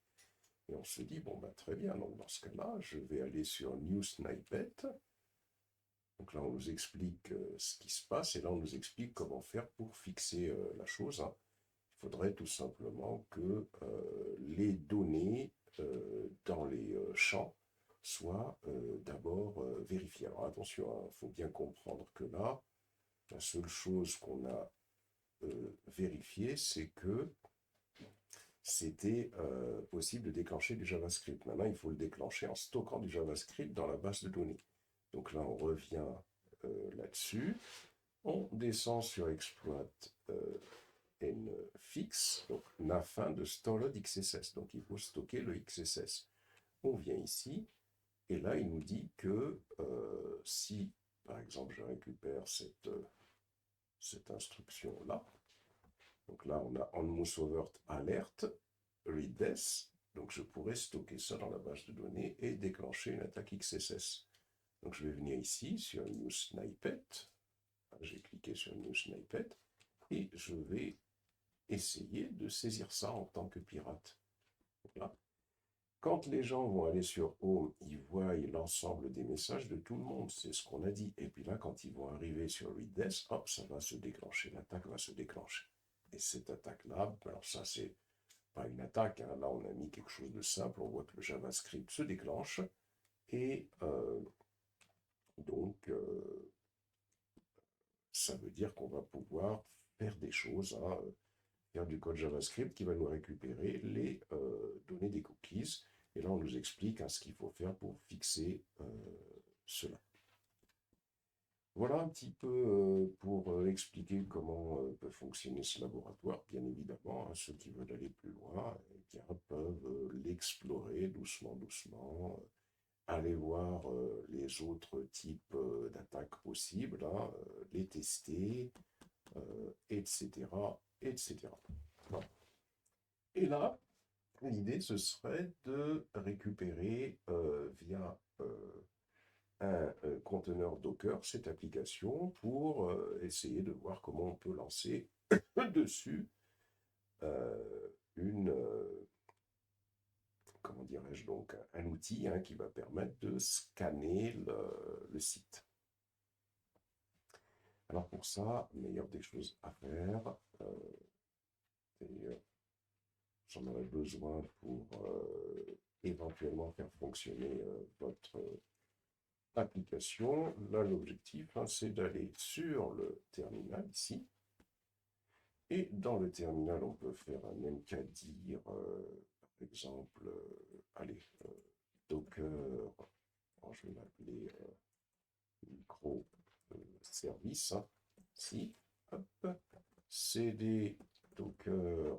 Et on se dit, bon bah très bien, donc dans ce cas-là, je vais aller sur New Snippet. Donc là, on nous explique ce qui se passe, et là, on nous explique comment faire pour fixer la chose, hein. Il faudrait tout simplement que les données dans les champs soient d'abord vérifiées. Alors attention, il faut bien comprendre que là, la seule chose qu'on a vérifiée, c'est que c'était possible de déclencher du JavaScript. Maintenant, il faut le déclencher en stockant du JavaScript dans la base de données. Donc là, on revient là-dessus. On descend sur exploit fixe, donc afin de store XSS. Donc il faut stocker le XSS. On vient ici, et là il nous dit que si, par exemple, je récupère cette instruction-là, donc là on a onMooseOvert alert, read this, donc je pourrais stocker ça dans la base de données et déclencher une attaque XSS. Donc je vais venir ici sur New Snippet, j'ai cliqué sur New Snippet, et je vais essayer de saisir ça en tant que pirate. Voilà. Quand les gens vont aller sur Home, ils voient l'ensemble des messages de tout le monde, c'est ce qu'on a dit. Et puis là, quand ils vont arriver sur Read This, hop, ça va se déclencher, l'attaque va se déclencher. Et cette attaque-là, alors ça c'est pas une attaque, hein. Là on a mis quelque chose de simple, on voit que le JavaScript se déclenche, et donc ça veut dire qu'on va pouvoir faire des choses, hein, faire du code JavaScript qui va nous récupérer les données des cookies. Et là, on nous explique hein, ce qu'il faut faire pour fixer cela. Voilà un petit peu pour expliquer comment peut fonctionner ce laboratoire. Bien évidemment, hein, ceux qui veulent aller plus loin, eh bien, peuvent l'explorer doucement, doucement, aller voir les autres types d'attaques possibles, hein, les tester, etc., etc. Voilà. Et là, l'idée, ce serait de récupérer via un conteneur Docker cette application pour essayer de voir comment on peut lancer dessus une, comment dirais-je donc, un outil hein, qui va permettre de scanner le site. Alors pour ça, meilleure des choses à faire, et j'en aurais besoin pour éventuellement faire fonctionner votre application. Là, l'objectif, hein, c'est d'aller sur le terminal ici. Et dans le terminal, on peut faire un mkdir, par exemple, allez, Docker, je vais l'appeler micro-service, hein, ici, hop, cd Docker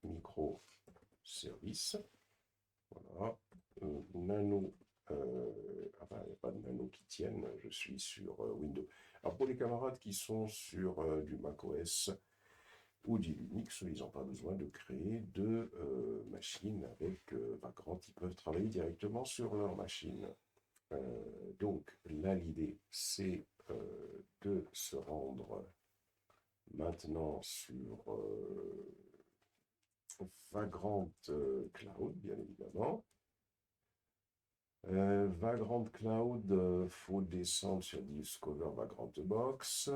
micro-service, voilà, nano, enfin, il n'y a pas de nano qui tienne, je suis sur Windows. Alors pour les camarades qui sont sur du macOS, ou du Linux, ils n'ont pas besoin de créer de machines avec Vagrant, ils peuvent travailler directement sur leur machine. Donc là, l'idée, c'est de se rendre maintenant sur Vagrant Cloud, bien évidemment. Vagrant Cloud, faut descendre sur Discover Vagrant Box.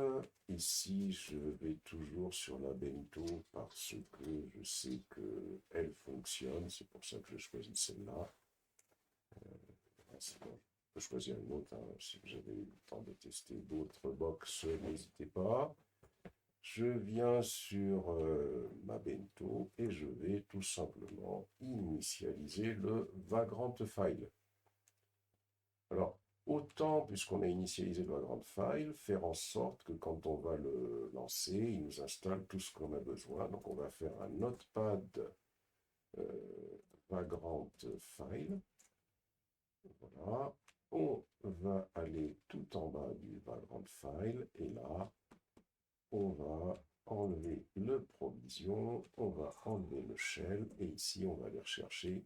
Ici, je vais toujours sur la bento parce que je sais qu'elle fonctionne. C'est pour ça que je choisis celle-là. Sinon, je peux choisir une autre. Hein. Si vous avez eu le temps de tester d'autres box, n'hésitez pas. Je viens sur ma bento et je vais tout simplement initialiser le Vagrant File. Alors, autant, puisqu'on a initialisé le Vagrant File, faire en sorte que quand on va le lancer, il nous installe tout ce qu'on a besoin. Donc, on va faire un notepad Vagrant File. Voilà. On va aller tout en bas du Vagrant File et là, on va enlever le provision, on va enlever le shell et ici, on va aller rechercher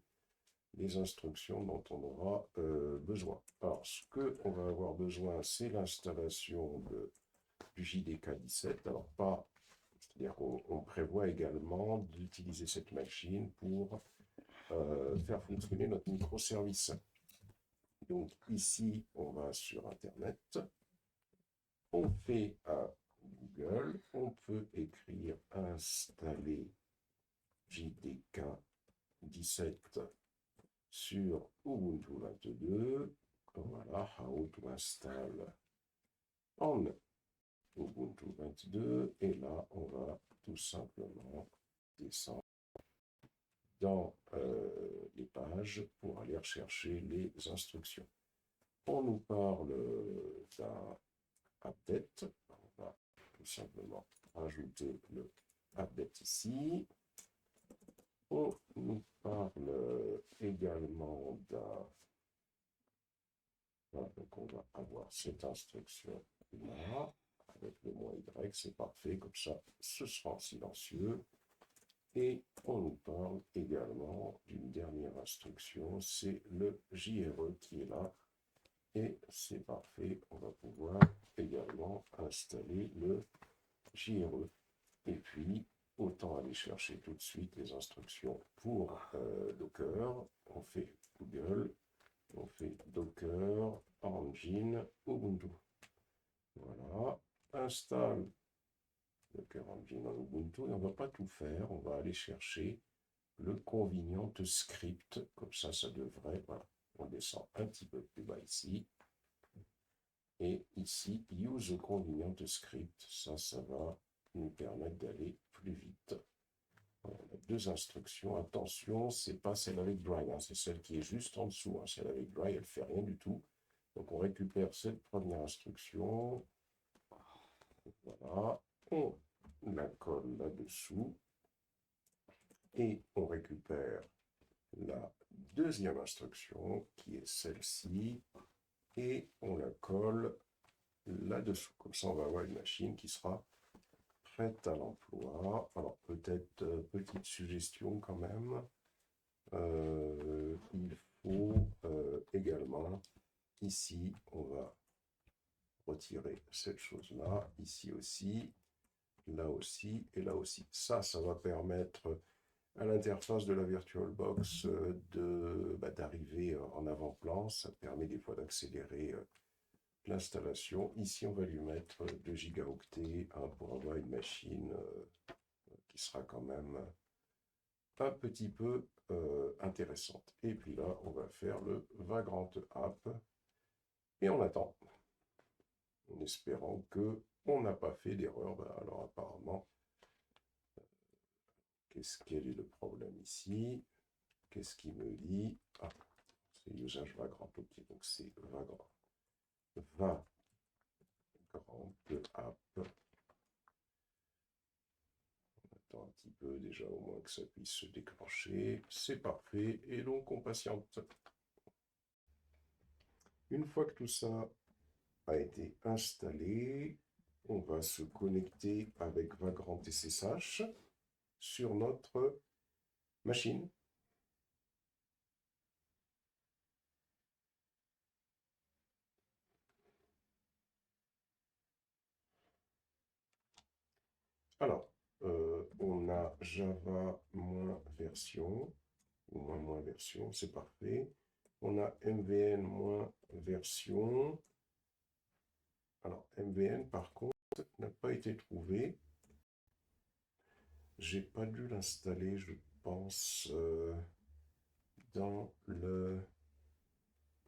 les instructions dont on aura besoin. Alors, ce qu'on va avoir besoin, c'est l'installation du JDK17. Alors, pas, c'est-à-dire qu'on prévoit également d'utiliser cette machine pour faire fonctionner notre microservice. Donc, ici, on va sur Internet, on fait un Google, on peut écrire installer JDK17 sur Ubuntu 22. Voilà, how to install on Ubuntu 22. Et là, on va tout simplement descendre dans les pages pour aller rechercher les instructions. On nous parle d'un update. On va tout simplement rajouter le update ici. On nous parle également d'un... Voilà, donc on va avoir cette instruction là, avec le -y, c'est parfait, comme ça ce sera en silencieux. Et on nous parle également d'une dernière instruction, c'est le JRE qui est là. Et c'est parfait, on va pouvoir également installer le JRE. Et puis, autant aller chercher tout de suite les instructions pour Docker. On fait Google, on fait Docker, Engine, Ubuntu. Voilà, installe Docker Engine en Ubuntu et on ne va pas tout faire, on va aller chercher le convenient script, comme ça devrait, voilà, on descend un petit peu plus bas ici, et ici, use convenient script, ça va nous permettre d'aller plus vite. On a deux instructions. Attention, c'est pas celle avec dry, hein, c'est celle qui est juste en dessous. Hein. Celle avec dry, elle fait rien du tout. Donc on récupère cette première instruction, voilà, on la colle là-dessous, et on récupère la deuxième instruction, qui est celle-ci, et on la colle là-dessous. Comme ça, on va avoir une machine qui sera prête à l'emploi. Alors peut-être, petite suggestion quand même, il faut également, ici, on va retirer cette chose-là, ici aussi, là aussi et là aussi. Ça va permettre à l'interface de la VirtualBox d'arriver en avant-plan. Ça permet des fois d'accélérer l'installation. Ici, on va lui mettre 2 gigaoctets pour avoir une machine qui sera quand même un petit peu intéressante. Et puis là, on va faire le Vagrant App et on attend, en espérant que on n'a pas fait d'erreur. Alors apparemment, quel est le problème ici? Qu'est-ce qu'il me dit? Ah, c'est usage Vagrant, ok, donc c'est Vagrant. Vagrant App. On attend un petit peu déjà au moins que ça puisse se déclencher. C'est parfait, et donc on patiente. Une fois que tout ça a été installé, on va se connecter avec Vagrant SSH sur notre machine. Alors, on a Java moins version, ou moins version, c'est parfait. On a MVN moins version. Alors, MVN, par contre, n'a pas été trouvé. J'ai pas dû l'installer, je pense, dans le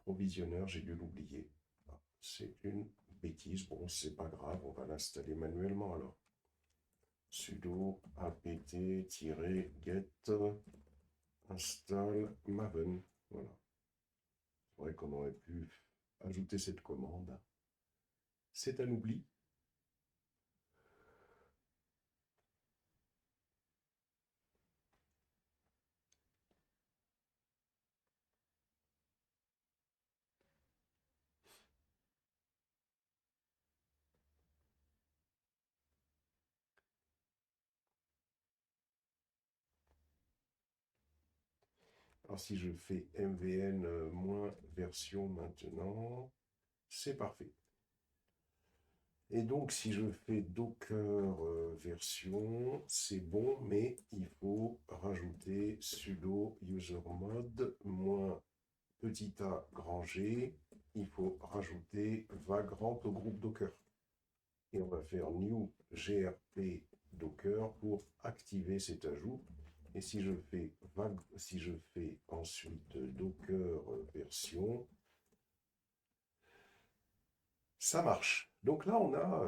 provisionneur, j'ai dû l'oublier. Ah, c'est une bêtise, bon, c'est pas grave, on va l'installer manuellement alors. Sudo apt-get install maven. Voilà. C'est vrai qu'on aurait pu ajouter cette commande. C'est un oubli. Alors si je fais mvn moins version maintenant, c'est parfait. Et donc si je fais docker version, c'est bon, mais il faut rajouter sudo usermod moins petit a grand G, il faut rajouter vagrant au groupe docker. Et on va faire new grp docker pour activer cet ajout. Et si je fais ensuite docker version, ça marche. Donc là, on a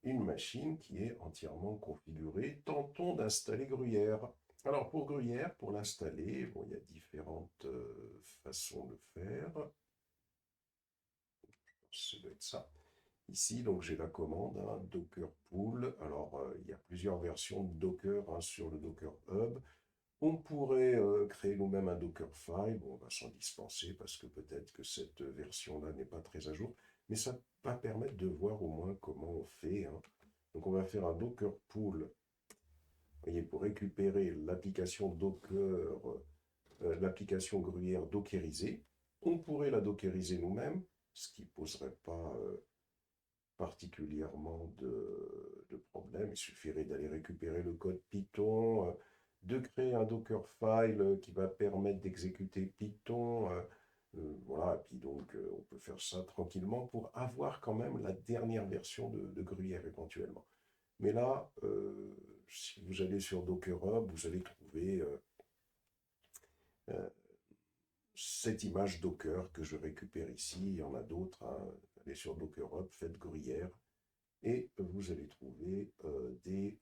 une machine qui est entièrement configurée. Tentons d'installer Gruyère. Alors pour Gruyère, pour l'installer, bon, il y a différentes façons de faire. Ça doit être ça. Ici, donc j'ai la commande, Docker Pool. Alors, il y a plusieurs versions de Docker sur le Docker Hub. On pourrait créer nous-mêmes un Dockerfile. Bon, on va s'en dispenser parce que peut-être que cette version-là n'est pas très à jour. Mais ça va permettre de voir au moins comment on fait. Donc, on va faire un Docker Pool. Vous voyez, pour récupérer l'application Docker, l'application Gruyère dockerisée. On pourrait la dockeriser nous-mêmes, ce qui ne poserait pas particulièrement de problèmes. Il suffirait d'aller récupérer le code Python, de créer un Dockerfile qui va permettre d'exécuter Python. Voilà, et puis donc on peut faire ça tranquillement pour avoir quand même la dernière version de Gruyère éventuellement. Mais là, si vous allez sur Docker Hub, vous allez trouver cette image Docker que je récupère ici. Il y en a d'autres. Allez sur Docker Hub, faites Gruyère. Et vous allez trouver des...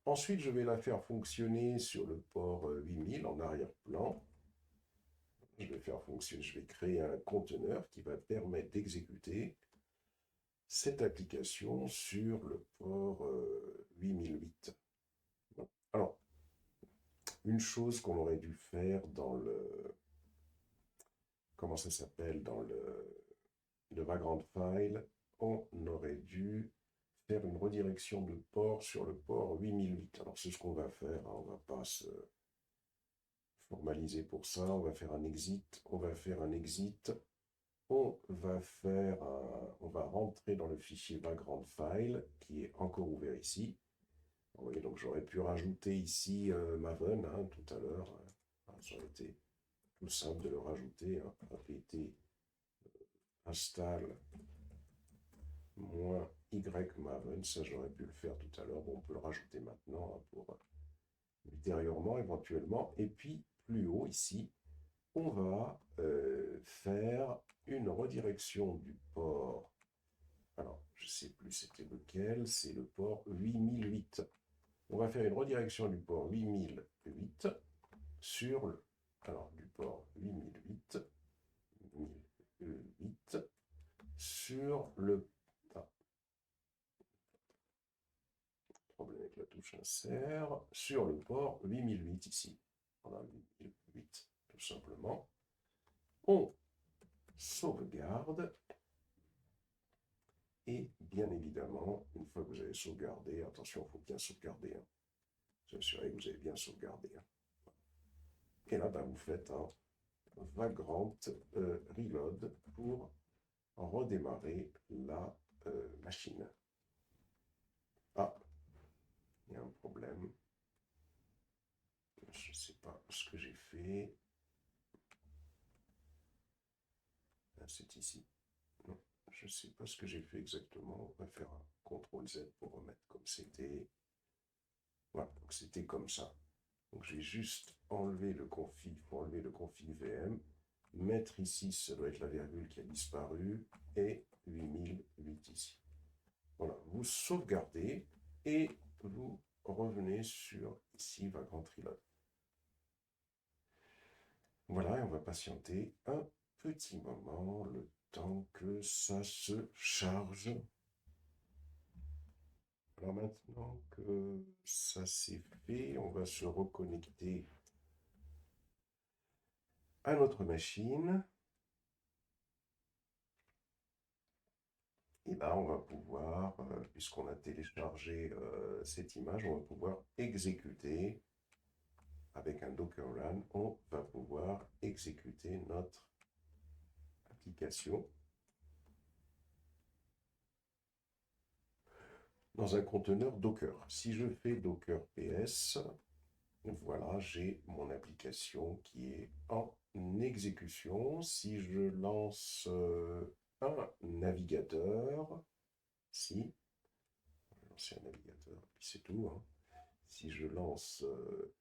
Ensuite, je vais la faire fonctionner sur le port 8000 en arrière-plan. je vais faire fonctionner, je vais créer un conteneur qui va permettre d'exécuter cette application sur le port 8008. Alors, une chose qu'on aurait dû faire dans le, comment ça s'appelle, dans le Vagrant File, on aurait dû faire une redirection de port sur le port 8008. Alors, c'est ce qu'on va faire, hein, on ne va pas se formaliser pour ça, on va faire un exit, on va faire un exit, on va rentrer dans le fichier Vagrant File qui est encore ouvert ici. Vous voyez, donc j'aurais pu rajouter ici Maven tout à l'heure. Ça aurait été tout simple de le rajouter. apt install -ymaven, ça j'aurais pu le faire tout à l'heure. Bon, on peut le rajouter maintenant pour ultérieurement, éventuellement. Et puis, plus haut ici, on va faire une redirection du port. Alors, je ne sais plus c'était lequel, c'est le port 8008. On va faire une redirection du port 8008 sur le... Alors, du port 8008 sur le... Ah, problème avec la touche insert. Sur le port 8008 ici. Voilà, 8008, tout simplement. On sauvegarde. Et bien évidemment, une fois que vous avez sauvegardé, attention, il faut bien sauvegarder. Vous assurez que vous avez bien sauvegardé. Et là, vous faites un Vagrant reload pour redémarrer la machine. Ah, il y a un problème. Je ne sais pas ce que j'ai fait. Ah, c'est ici. Non, je ne sais pas ce que j'ai fait exactement. On va faire un CTRL Z pour remettre comme c'était. Voilà, donc c'était comme ça. Donc j'ai juste enlevé le config, il faut enlever le config VM, mettre ici, ça doit être la virgule qui a disparu, et 8008 ici. Voilà, vous sauvegardez et vous revenez sur ici Vagrant Reload. Voilà, et on va patienter un petit moment, le temps que ça se charge. Alors maintenant que ça s'est fait, on va se reconnecter à notre machine. Et là, on va pouvoir, puisqu'on a téléchargé cette image, on va pouvoir exécuter, avec un Docker Run, on va pouvoir exécuter notre application dans un conteneur Docker. Si je fais Docker PS, voilà, j'ai mon application qui est en exécution. Si je lance un navigateur, si, je vais lancer un navigateur, puis c'est tout. Si je lance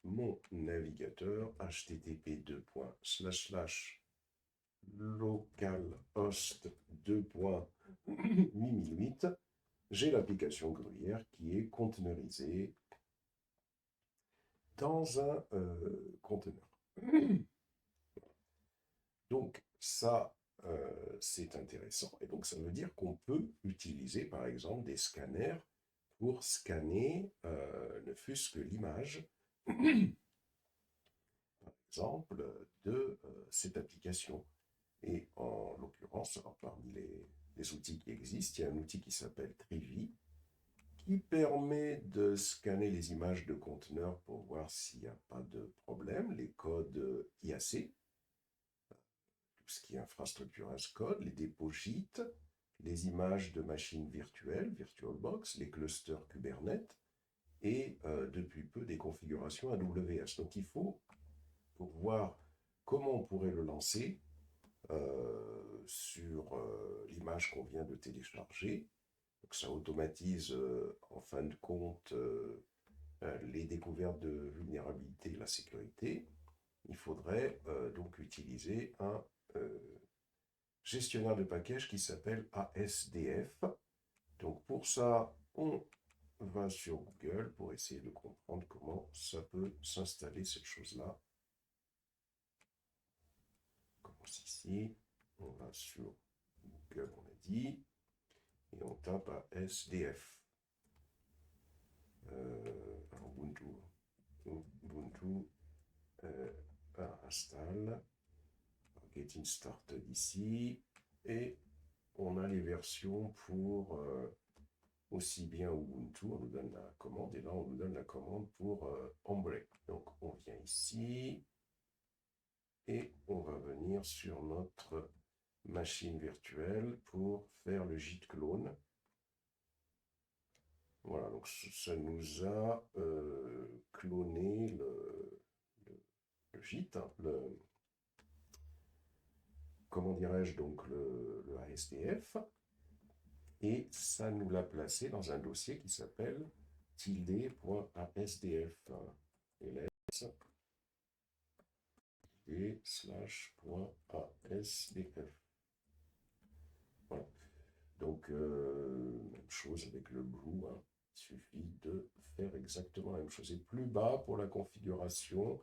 mon navigateur, http://localhost 2.8008, j'ai l'application Gruyère qui est conteneurisée dans un conteneur. Donc ça, c'est intéressant. Et donc ça veut dire qu'on peut utiliser par exemple des scanners pour scanner ne fût-ce que l'image, par exemple, de cette application. Et en l'occurrence, parmi les outils qui existent, il y a un outil qui s'appelle Trivi, qui permet de scanner les images de conteneurs pour voir s'il n'y a pas de problème, les codes IAC, tout ce qui est infrastructure as code, les dépôts JIT, les images de machines virtuelles, VirtualBox, les clusters Kubernetes, et depuis peu des configurations AWS. Donc il faut, pour voir comment on pourrait le lancer sur l'image qu'on vient de télécharger, donc ça automatise en fin de compte les découvertes de vulnérabilité et la sécurité. Il faudrait donc utiliser un gestionnaire de package qui s'appelle ASDF. Donc pour ça, on va sur Google pour essayer de comprendre comment ça peut s'installer cette chose-là. passe ici, on va sur Google, on a dit, et on tape ASDF. Ubuntu install, Getting Started ici, et on a les versions pour aussi bien Ubuntu, on nous donne la commande, et là on nous donne la commande pour Hombre. Donc on vient ici, et on va venir sur notre machine virtuelle pour faire le git clone. Voilà, donc ça nous a cloné le git, hein, comment dirais-je, donc le ASDF, et ça nous l'a placé dans un dossier qui s'appelle tilde.asdf, ls et /.asdf. Voilà. Donc, même chose avec le Blue, hein. Il suffit de faire exactement la même chose. Et plus bas, pour la configuration,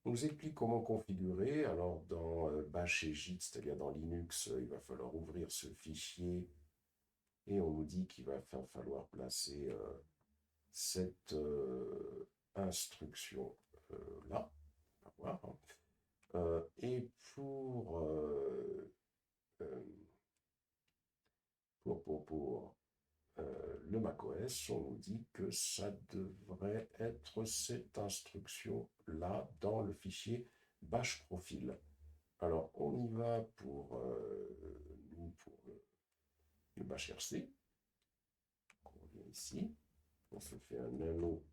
on nous explique comment configurer. Alors, dans Bash et Git, c'est-à-dire dans Linux, il va falloir ouvrir ce fichier et on nous dit qu'il va falloir placer cette instruction là. On va voir, hein. Et pour le macOS, on nous dit que ça devrait être cette instruction-là dans le fichier bash profil. Alors, on y va pour le bash RC. On vient ici, on se fait un nano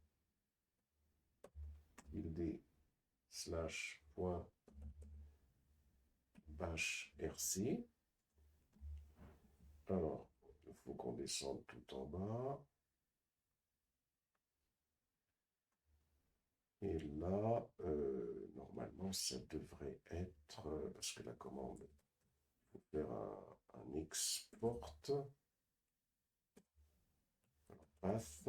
tilde slash point bash RC. Alors, il faut qu'on descende tout en bas. Et là, normalement, ça devrait être, parce que la commande, il faut faire un export. Alors, path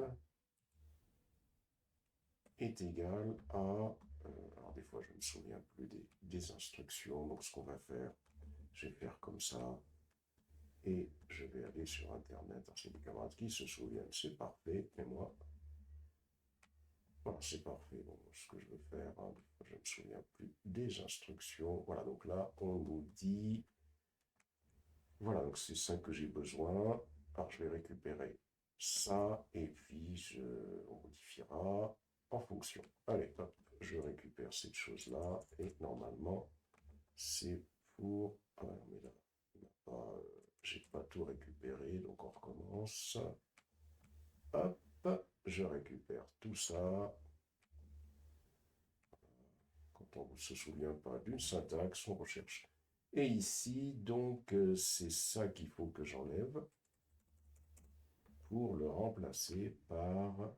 est égal à, alors des fois je ne me souviens plus des instructions, donc ce qu'on va faire, je vais faire comme ça, et je vais aller sur Internet. Alors, c'est des camarades qui se souviennent, c'est parfait, et moi, voilà, c'est parfait. Bon, ce que je veux faire, hein, je ne me souviens plus des instructions. Voilà, donc là, on nous dit, voilà, donc c'est ça que j'ai besoin. Alors, je vais récupérer ça, et puis on modifiera en fonction. Allez, hop, je récupère cette chose-là, et normalement, c'est pour... Ah ouais, mais là, j'ai pas tout récupéré, donc on recommence. Hop, je récupère tout ça. Quand on ne se souvient pas d'une syntaxe, on recherche. Et ici, donc, c'est ça qu'il faut que j'enlève pour le remplacer par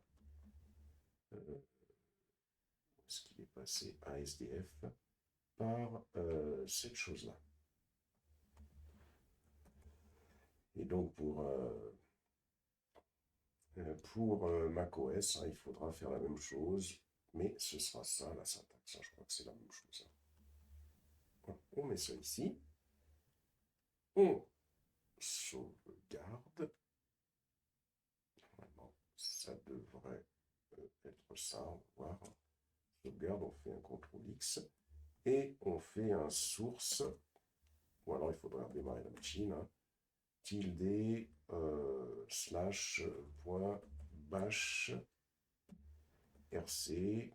ce qui est passé à SDF, par cette chose-là. Et donc, pour macOS, hein, il faudra faire la même chose, mais ce sera ça, la syntaxe. Hein, je crois que c'est la même chose. Voilà, on met ça ici. On sauvegarde. Normalement, ça devrait être ça. On va voir. Sauvegarde, on fait un CTRL-X. Et on fait un source. Ou alors, il faudra redémarrer la machine. Hein, tilde slash point bash rc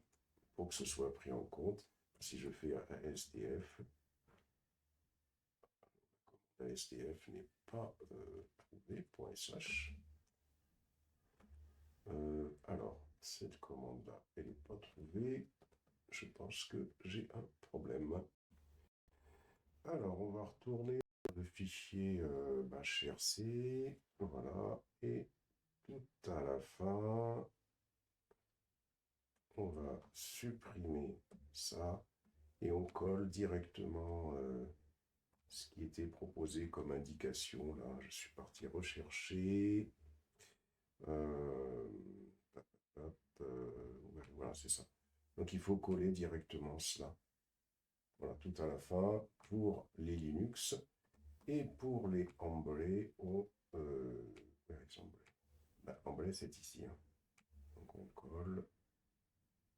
pour que ce soit pris en compte. Si je fais un ASDF, ASDF n'est pas trouvé, .sh. Alors, cette commande-là, elle n'est pas trouvée. Je pense que j'ai un problème. Alors, on va retourner le fichier bash rc. Voilà. Et tout à la fin, on va supprimer ça et on colle directement ce qui était proposé comme indication. Là, je suis parti rechercher. Voilà, c'est ça. Donc il faut coller directement cela. Voilà, tout à la fin, pour les Linux et pour les Emblée, where is Emblée? Bah, Emblée, c'est ici, hein. Donc on colle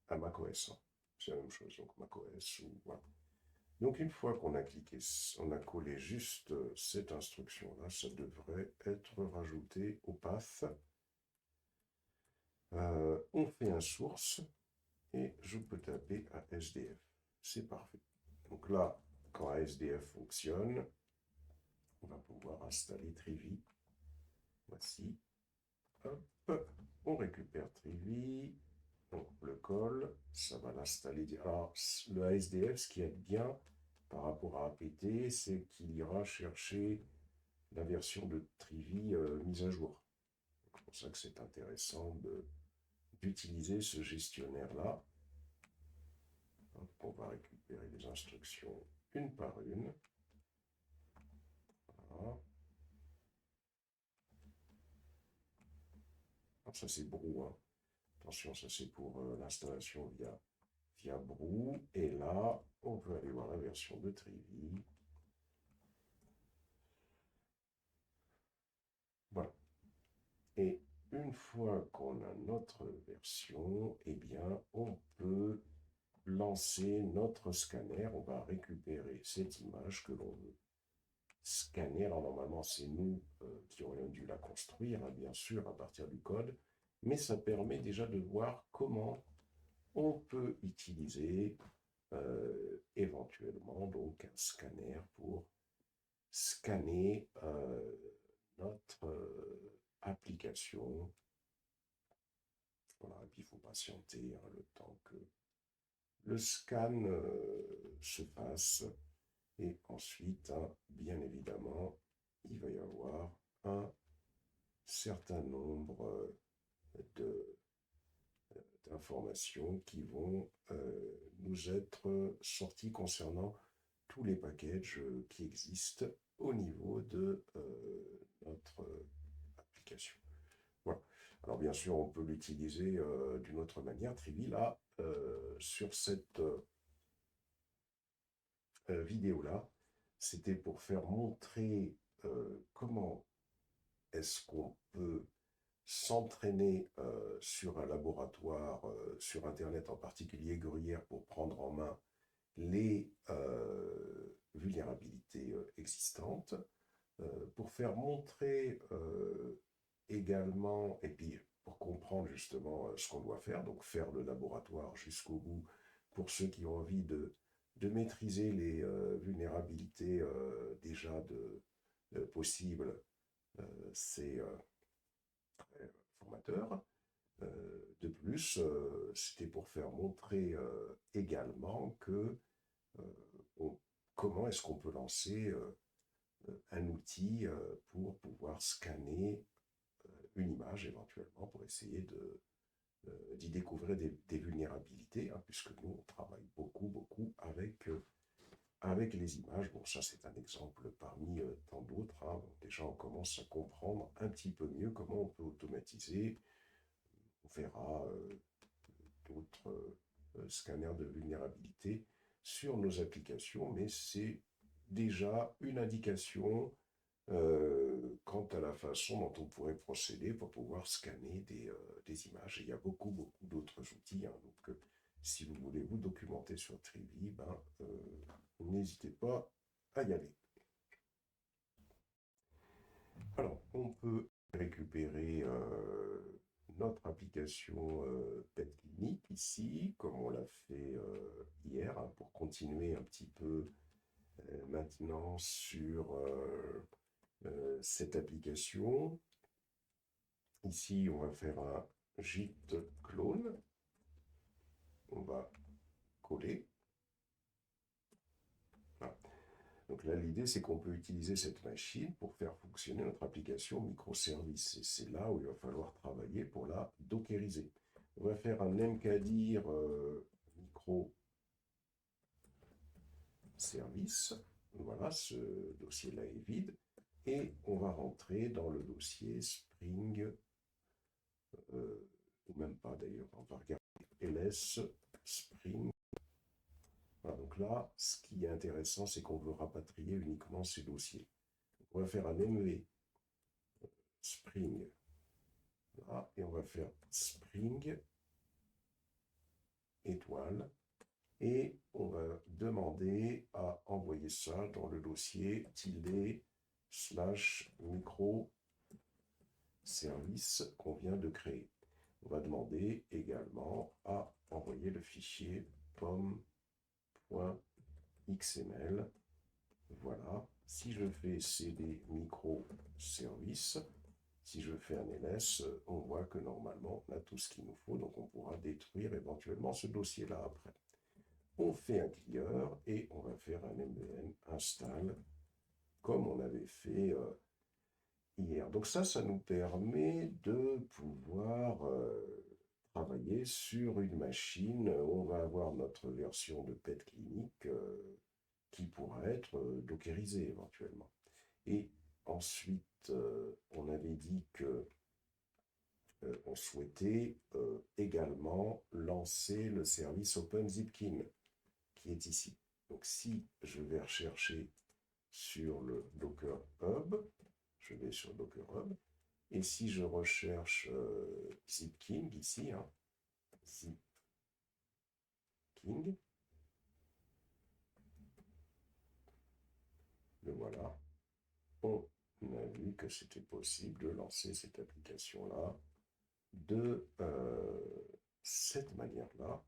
à macOS, hein. C'est la même chose, donc macOS ou voilà. Donc une fois qu'on a cliqué, on a collé juste cette instruction-là, ça devrait être rajouté au path. On fait un source et je peux taper ASDF. C'est parfait. Donc là, quand ASDF fonctionne, on va pouvoir installer Trivi. Voici. Hop, on récupère Trivi, on le colle, ça va l'installer. Alors, le ASDF, ce qui est bien par rapport à APT, c'est qu'il ira chercher la version de Trivi mise à jour. C'est pour ça que c'est intéressant d'utiliser ce gestionnaire-là. On va récupérer les instructions une par une. Voilà. Alors ça c'est Brew, hein. Attention, ça c'est pour l'installation via Brew. Et là, on peut aller voir la version de Trivi. Voilà. Et une fois qu'on a notre version, eh bien, on peut lancer notre scanner. On va récupérer cette image que l'on veut scanner. Alors normalement, c'est nous qui aurions dû la construire, hein, bien sûr, à partir du code. Mais ça permet déjà de voir comment on peut utiliser éventuellement donc un scanner pour scanner notre application. Voilà, et puis il faut patienter hein, le temps que le scan se fasse. Et ensuite, hein, bien évidemment, il va y avoir un certain nombre de, d'informations qui vont nous être sorties concernant tous les packages qui existent au niveau de notre application. Voilà. Alors bien sûr, on peut l'utiliser d'une autre manière. Trivi, là, sur cette vidéo-là, c'était pour faire montrer comment est-ce qu'on peut s'entraîner sur un laboratoire, sur Internet en particulier Gruyère, pour prendre en main les vulnérabilités existantes, pour faire montrer également, et puis pour comprendre justement ce qu'on doit faire, donc faire le laboratoire jusqu'au bout pour ceux qui ont envie de maîtriser les vulnérabilités déjà possibles, c'est très formateur. De plus, c'était pour faire montrer également que on, comment est-ce qu'on peut lancer un outil pour pouvoir scanner une image éventuellement pour essayer d'y découvrir des vulnérabilités, hein, puisque nous, on travaille beaucoup avec les images. Bon, ça, c'est un exemple parmi tant d'autres, hein. Bon, déjà, on commence à comprendre un petit peu mieux comment on peut automatiser. On verra d'autres scanners de vulnérabilité sur nos applications, mais c'est déjà une indication quant à la façon dont on pourrait procéder pour pouvoir scanner des images. Et il y a beaucoup d'autres outils, hein. Donc, si vous voulez vous documenter sur Trivi, ben, n'hésitez pas à y aller. Alors, on peut récupérer notre application Pet Clinic ici, comme on l'a fait hier, hein, pour continuer un petit peu maintenant sur cette application. Ici, on va faire un git clone. On va coller. Voilà. Donc là, l'idée, c'est qu'on peut utiliser cette machine pour faire fonctionner notre application microservice. Et c'est là où il va falloir travailler pour la dockeriser. On va faire un mkdir microservice. Voilà, ce dossier-là est vide. Et on va rentrer dans le dossier Spring, ou même pas d'ailleurs, on va regarder ls Spring Voilà, donc là, ce qui est intéressant, c'est qu'on veut rapatrier uniquement ces dossiers. Donc on va faire un ME Spring là, et on va faire Spring étoile, et on va demander à envoyer ça dans le dossier tilde slash micro service qu'on vient de créer. On va demander également à envoyer le fichier pom.xml. Voilà. Si je fais cd micro service, si je fais un ls, on voit que normalement on a tout ce qu'il nous faut, donc on pourra détruire éventuellement ce dossier-là après. On fait un clear et on va faire un mdn install comme on avait fait hier. Donc ça nous permet de pouvoir travailler sur une machine où on va avoir notre version de PET clinique qui pourra être dockerisée éventuellement. Et ensuite, on avait dit que on souhaitait également lancer le service OpenZipkin qui est ici. Donc si je vais rechercher sur le Docker Hub, je vais sur Docker Hub, et si je recherche Zipking ici, hein, Zipking, le voilà, on a vu que c'était possible de lancer cette application-là de cette manière-là.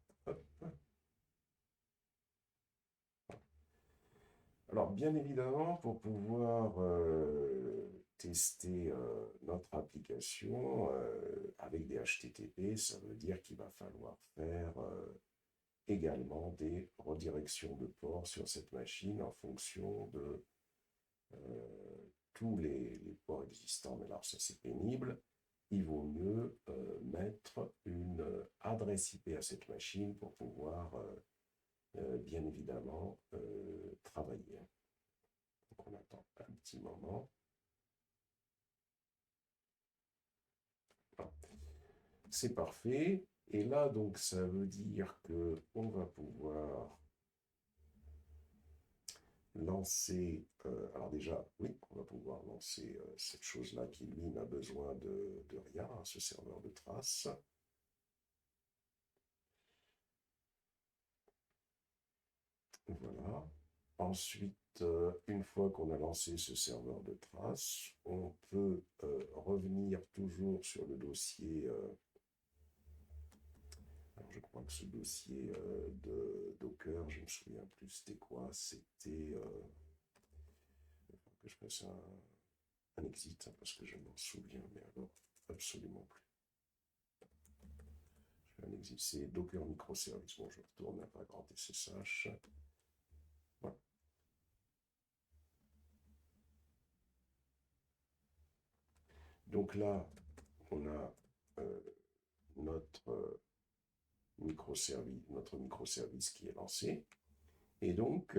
Alors, bien évidemment, pour pouvoir tester notre application avec des HTTP, ça veut dire qu'il va falloir faire également des redirections de ports sur cette machine en fonction de tous les ports existants. Mais alors, ça, c'est pénible. Il vaut mieux mettre une adresse IP à cette machine pour pouvoir, bien évidemment, travailler. Donc, on attend un petit moment. Voilà. C'est parfait. Et là, donc, ça veut dire que on va pouvoir lancer. Alors déjà, oui, on va pouvoir lancer cette chose-là qui, lui, n'a besoin de rien, hein, ce serveur de traces. Voilà. Ensuite, une fois qu'on a lancé ce serveur de traces, on peut revenir toujours sur le dossier. Alors, je crois que ce dossier de Docker, je ne me souviens plus c'était quoi. C'était. Que je fasse un exit, hein, parce que je m'en souviens, mais alors absolument plus. Je fais un exit, c'est Docker microservice. Bon, je retourne à pas grand SSH. Voilà. Donc là, on a notre microservice qui est lancé. Et donc,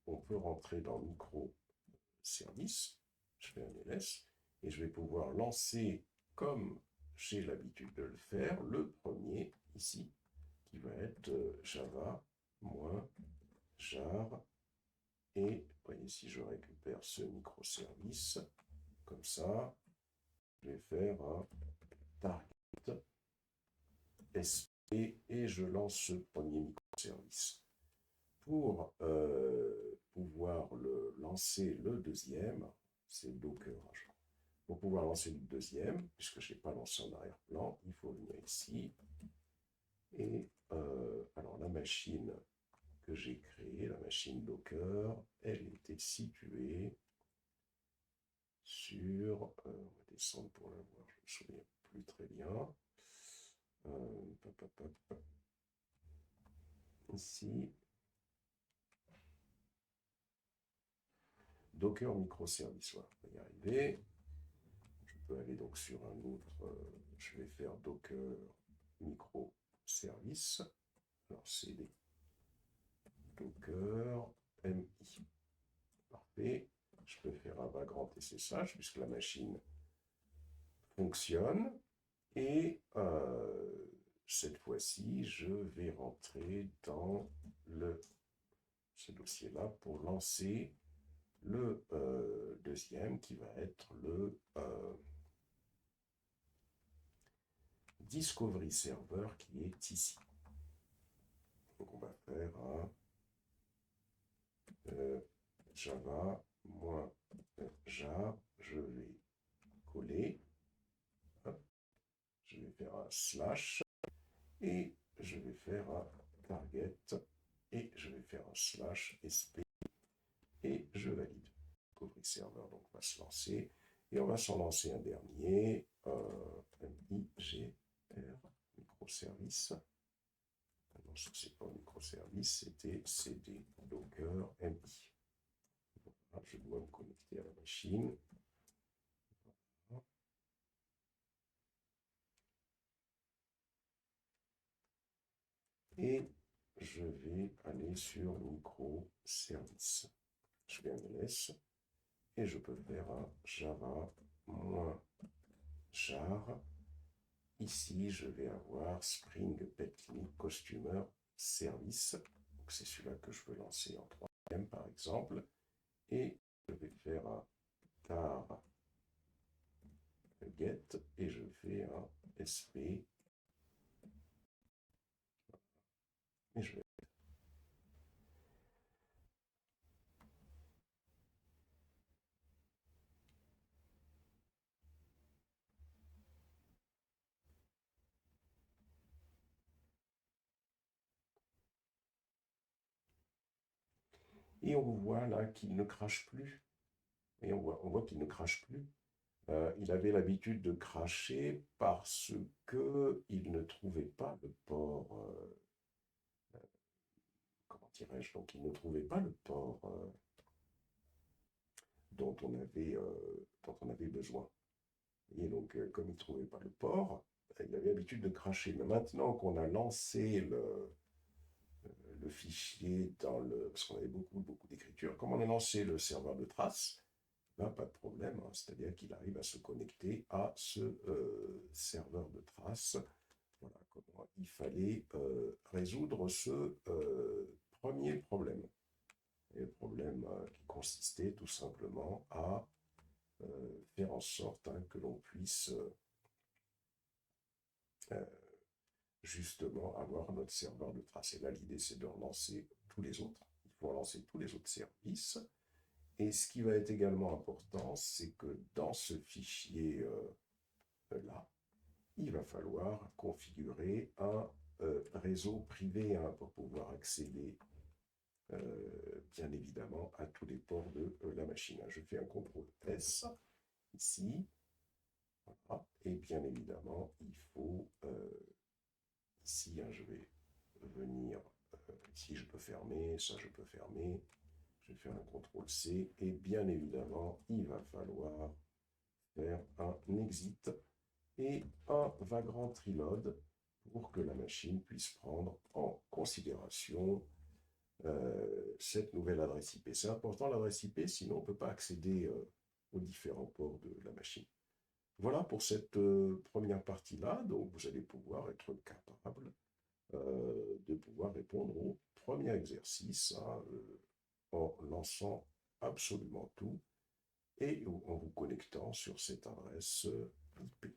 on peut rentrer dans microservice. Je fais un ls et je vais pouvoir lancer, comme j'ai l'habitude de le faire, le premier ici, qui va être java -jar. Et voyez, si je récupère ce microservice, comme ça, je vais faire un target sp et je lance ce premier microservice. Pour pouvoir lancer le deuxième, c'est Docker. Pour pouvoir lancer le deuxième, puisque je n'ai pas lancé en arrière-plan, il faut venir ici. Et alors la machine que j'ai créée, la machine Docker, elle était située sur, on va descendre pour la voir, je ne me souviens plus très bien. Ici, Docker microservice, voilà, on va y arriver. Je peux aller donc sur un autre, je vais faire Docker microservice. Alors c'est Docker MI. Parfait. Je peux faire un vagrant SSH puisque la machine fonctionne. Et cette fois-ci, je vais rentrer dans ce dossier-là pour lancer le deuxième qui va être le Discovery Server qui est ici. Donc on va faire un Java -jar, je vais coller, hop, je vais faire un slash et je vais faire un target et je vais faire un slash sp et je valide. Discovery Server donc va se lancer et on va s'en lancer un dernier, MIGR, microservice. Non, ce n'est pas microservice, c'était CD Docker MI. Voilà, je dois me connecter à la machine. Et je vais aller sur microservice. Je vais MLS et je peux faire un Java -jar. Ici, je vais avoir Spring Petlink Customer Service. C'est celui-là que je veux lancer en troisième, par exemple. Et je vais faire un tar get et je fais un sp. Et je vais. Et on voit là qu'il ne crache plus. Et on voit qu'il ne crache plus. Il avait l'habitude de cracher parce qu'il ne trouvait pas le port, comment dirais-je, donc il ne trouvait pas le port dont on avait besoin. Et donc, comme il ne trouvait pas le port, il avait l'habitude de cracher. Mais maintenant qu'on a lancé le fichier parce qu'on avait beaucoup d'écriture, comme on a lancé le serveur de traces, ben, pas de problème, hein, c'est-à-dire qu'il arrive à se connecter à ce serveur de traces. Voilà comment il fallait résoudre ce premier problème. Et le problème qui consistait tout simplement à faire en sorte que l'on puisse justement avoir notre serveur de traces. Et là, l'idée, c'est de relancer tous les autres. Il faut relancer tous les autres services. Et ce qui va être également important, c'est que dans ce fichier-là, il va falloir configurer un réseau privé pour pouvoir accéder, bien évidemment, à tous les ports de la machine. Je fais un CTRL-S ici. Voilà. Et bien évidemment, il faut ici, je vais venir, ici je peux fermer, ça je peux fermer, je vais faire un CTRL-C, et bien évidemment, il va falloir faire un exit et un vagrant reload pour que la machine puisse prendre en considération cette nouvelle adresse IP. C'est important l'adresse IP, sinon on ne peut pas accéder aux différents ports de la machine. Voilà pour cette première partie-là, donc vous allez pouvoir être capable de pouvoir répondre au premier exercice en lançant absolument tout et en vous connectant sur cette adresse IP.